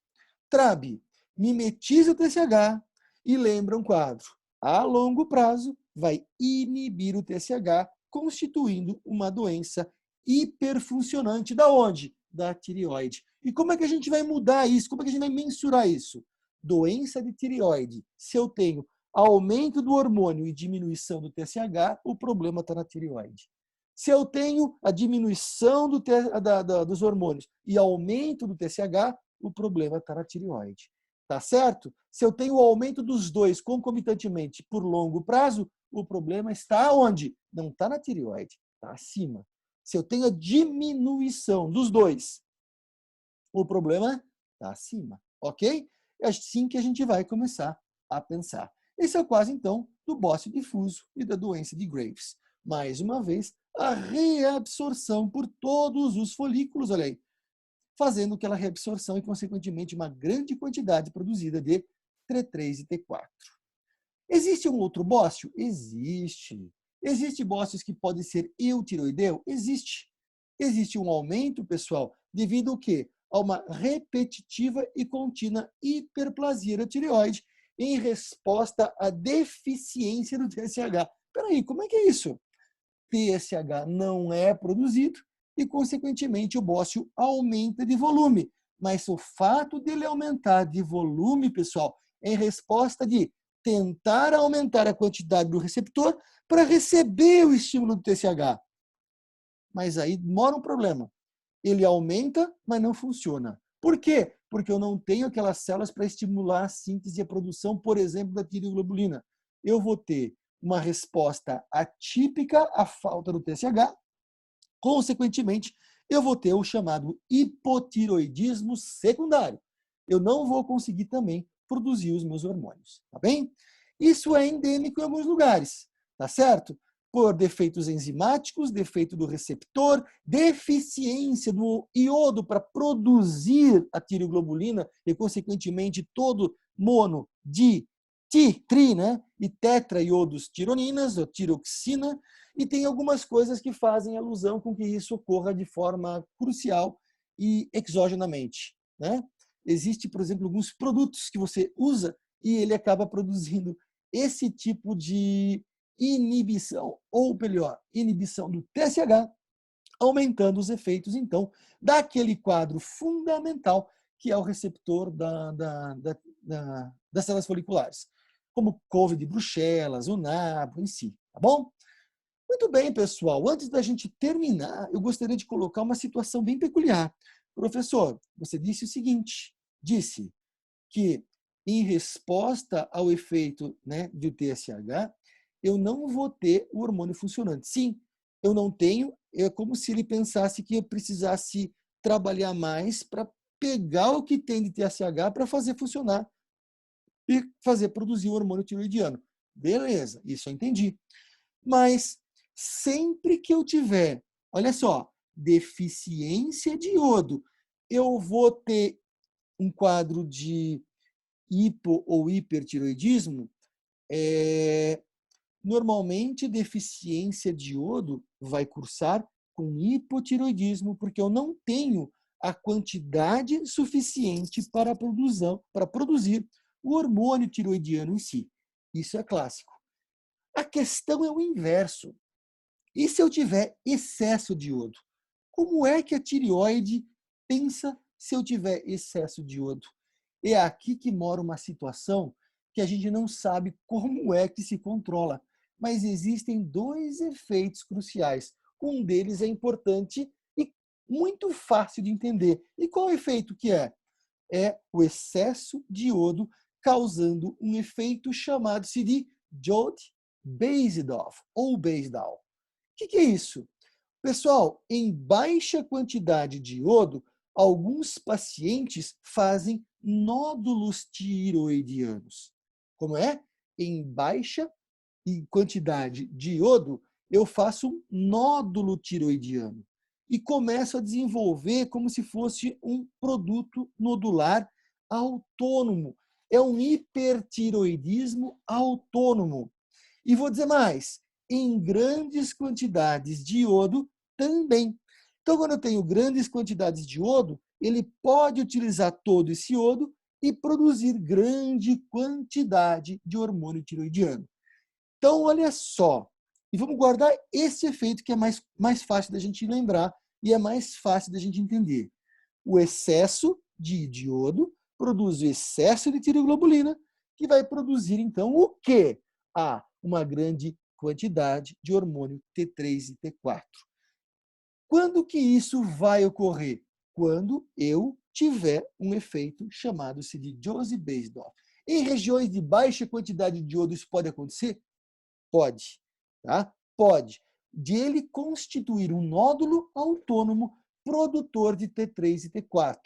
TRAB mimetiza o TSH e lembra um quadro. A longo prazo, vai inibir o TSH, constituindo uma doença hiperfuncionante. Da onde? Da tireoide. E como é que a gente vai mudar isso? Como é que a gente vai mensurar isso? Doença de tireoide. Se eu tenho aumento do hormônio e diminuição do TSH, o problema está na tireoide. Se eu tenho a diminuição dos hormônios e aumento do TSH, o problema está na tireoide. Tá certo? Se eu tenho o aumento dos dois concomitantemente por longo prazo, o problema está onde? Não está na tireoide, está acima. Se eu tenho a diminuição dos dois, o problema está acima, ok? É assim que a gente vai começar a pensar. Esse é o quase, então, do bócio difuso e da doença de Graves. Mais uma vez, a reabsorção por todos os folículos, olha aí, fazendo aquela reabsorção e, consequentemente, uma grande quantidade produzida de T3 e T4. Existe um outro bócio? Existe. Existe bócios que podem ser eutiroideu? Existe. Existe um aumento, pessoal, devido ao quê? A uma repetitiva e contínua hiperplasia da tireoide em resposta à deficiência do TSH. Peraí, como é que é isso? TSH não é produzido e, consequentemente, o bócio aumenta de volume. Mas o fato dele aumentar de volume, pessoal, é em resposta de tentar aumentar a quantidade do receptor para receber o estímulo do TSH. Mas aí mora um problema. Ele aumenta, mas não funciona. Por quê? Porque eu não tenho aquelas células para estimular a síntese e a produção, por exemplo, da tireoglobulina. Eu vou ter uma resposta atípica à falta do TSH, consequentemente, eu vou ter o chamado hipotiroidismo secundário. Eu não vou conseguir também produzir os meus hormônios, tá bem? Isso é endêmico em alguns lugares, tá certo? Por defeitos enzimáticos, defeito do receptor, deficiência do iodo para produzir a tireoglobulina e, consequentemente, todo mono, tri, né? E tetraiodos tironinas, ou tiroxina, e tem algumas coisas que fazem alusão com que isso ocorra de forma crucial e exogenamente, né? Existe, por exemplo, alguns produtos que você usa e ele acaba produzindo esse tipo de inibição, ou melhor, inibição do TSH, aumentando os efeitos, então, daquele quadro fundamental que é o receptor das células foliculares, como couve de Bruxelas, o nabo em si, tá bom? Muito bem, pessoal. Antes da gente terminar, eu gostaria de colocar uma situação bem peculiar. Professor, você disse o seguinte, disse que em resposta ao efeito, né, do TSH, eu não vou ter o hormônio funcionante. Sim, eu não tenho, é como se ele pensasse que eu precisasse trabalhar mais para pegar o que tem de TSH para fazer funcionar e fazer produzir o hormônio tiroidiano. Beleza, isso eu entendi. Mas sempre que eu tiver, olha só, deficiência de iodo, eu vou ter um quadro de hipo ou hipertiroidismo. Normalmente, deficiência de iodo vai cursar com hipotiroidismo, porque eu não tenho a quantidade suficiente para produzir o hormônio tiroidiano em si. Isso é clássico. A questão é o inverso. E se eu tiver excesso de iodo? Como é que a tireoide pensa se eu tiver excesso de iodo? É aqui que mora uma situação que a gente não sabe como é que se controla. Mas existem dois efeitos cruciais. Um deles é importante e muito fácil de entender. E qual o efeito que é? É o excesso de iodo causando um efeito chamado-se de Jod-Basedow ou Basedow. O que é isso? Pessoal, em baixa quantidade de iodo, alguns pacientes fazem nódulos tiroidianos. Como é? Em baixa quantidade de iodo, eu faço um nódulo tiroidiano e começo a desenvolver como se fosse um produto nodular autônomo. É um hipertiroidismo autônomo. E vou dizer mais, em grandes quantidades de iodo também. Então, quando eu tenho grandes quantidades de iodo, ele pode utilizar todo esse iodo e produzir grande quantidade de hormônio tiroidiano. Então, olha só, e vamos guardar esse efeito que é mais fácil da gente lembrar e é mais fácil da gente entender. O excesso de iodo produz o excesso de tiroglobulina, que vai produzir, então, o quê? Uma grande quantidade de hormônio T3 e T4. Quando que isso vai ocorrer? Quando eu tiver um efeito chamado-se de Jose-Basedow. Em regiões de baixa quantidade de iodo, isso pode acontecer? Pode, tá? Pode. De ele constituir um nódulo autônomo produtor de T3 e T4.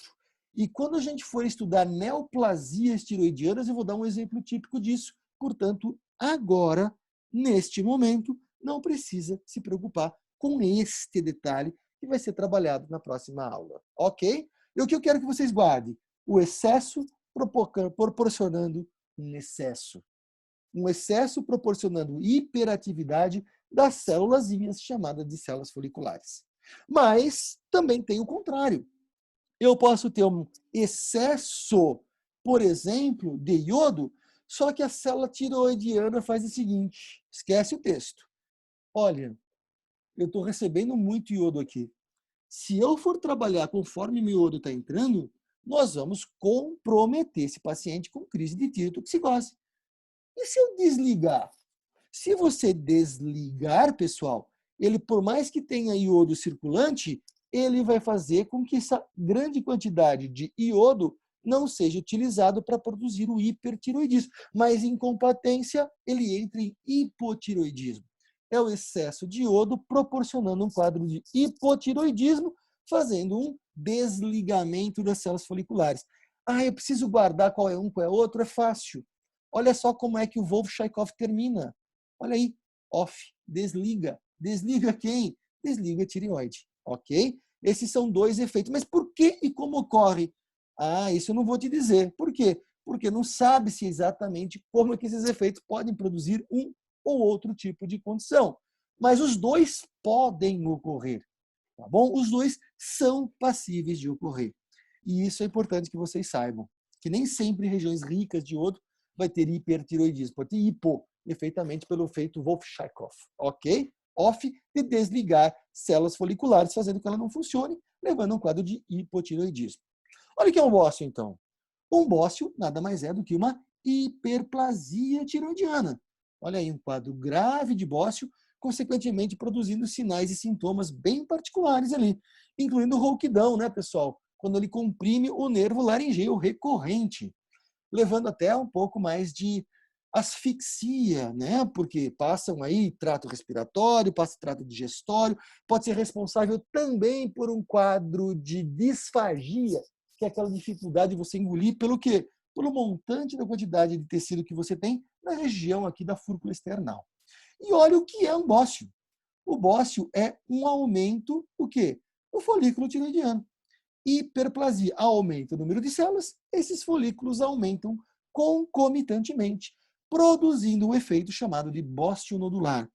E quando a gente for estudar neoplasias tiroidianas, eu vou dar um exemplo típico disso. Portanto, agora, neste momento, não precisa se preocupar com este detalhe que vai ser trabalhado na próxima aula, ok? E o que eu quero que vocês guardem? O excesso proporcionando um excesso. Um excesso proporcionando hiperatividade das células chamadas de células foliculares. Mas também tem o contrário. Eu posso ter um excesso, por exemplo, de iodo, só que a célula tiroidiana faz o seguinte, esquece o texto. Olha, eu estou recebendo muito iodo aqui. Se eu for trabalhar conforme meu iodo está entrando, nós vamos comprometer esse paciente com crise de tirotoxicose. E se eu desligar? Se você desligar, pessoal, ele, por mais que tenha iodo circulante, ele vai fazer com que essa grande quantidade de iodo não seja utilizado para produzir o hipertiroidismo. Mas, em compatência, ele entra em hipotiroidismo. É o excesso de iodo proporcionando um quadro de hipotiroidismo, fazendo um desligamento das células foliculares. Eu preciso guardar qual é um, qual é outro? É fácil. Olha só como é que o Wolff-Chaikoff termina. Olha aí, off, desliga. Desliga quem? Desliga a tireoide, ok? Esses são dois efeitos. Mas por que e como ocorre? Isso eu não vou te dizer. Por quê? Porque não sabe-se exatamente como é que esses efeitos podem produzir um ou outro tipo de condição. Mas os dois podem ocorrer, tá bom? Os dois são passíveis de ocorrer. E isso é importante que vocês saibam, que nem sempre regiões ricas de iodo vai ter hipertiroidismo, pode ter hipo, efeitamente pelo efeito Wolff-Chaikoff, ok? Off de desligar células foliculares, fazendo com que ela não funcione, levando a um quadro de hipotiroidismo. Olha o que é um bócio, então. Um bócio nada mais é do que uma hiperplasia tiroidiana. Olha aí, um quadro grave de bócio, consequentemente produzindo sinais e sintomas bem particulares ali, incluindo rouquidão, né, pessoal? Quando ele comprime o nervo laringeu recorrente, levando até um pouco mais de asfixia, né? Porque passam aí trato respiratório, passa trato digestório, pode ser responsável também por um quadro de disfagia, que é aquela dificuldade de você engolir pelo quê? Pelo montante da quantidade de tecido que você tem na região aqui da fúrcula external. E olha o que é um bócio. O bócio é um aumento, o quê? O folículo tiroidiano. Hiperplasia aumenta o número de células, esses folículos aumentam concomitantemente, produzindo um efeito chamado de bócio nodular.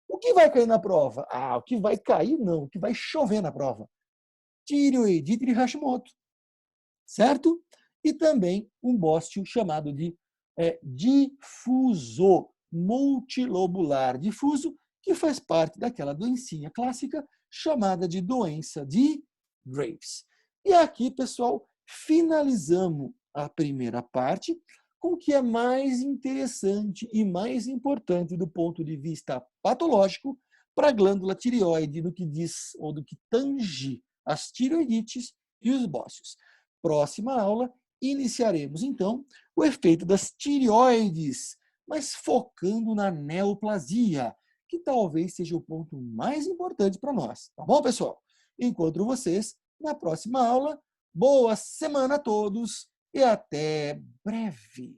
O que vai cair na prova? O que vai cair não, o que vai chover na prova. Tireoidite de Hashimoto, certo? E também um bócio chamado de difuso, multilobular. Difuso que faz parte daquela doencinha clássica chamada de doença de Graves. E aqui, pessoal, finalizamos a primeira parte com o que é mais interessante e mais importante do ponto de vista patológico para a glândula tireoide, no que diz ou do que tange as tireoidites e os bócios. Próxima aula, iniciaremos então o efeito das tireoides, mas focando na neoplasia, que talvez seja o ponto mais importante para nós. Tá bom, pessoal? Encontro vocês na próxima aula. Boa semana a todos e até breve!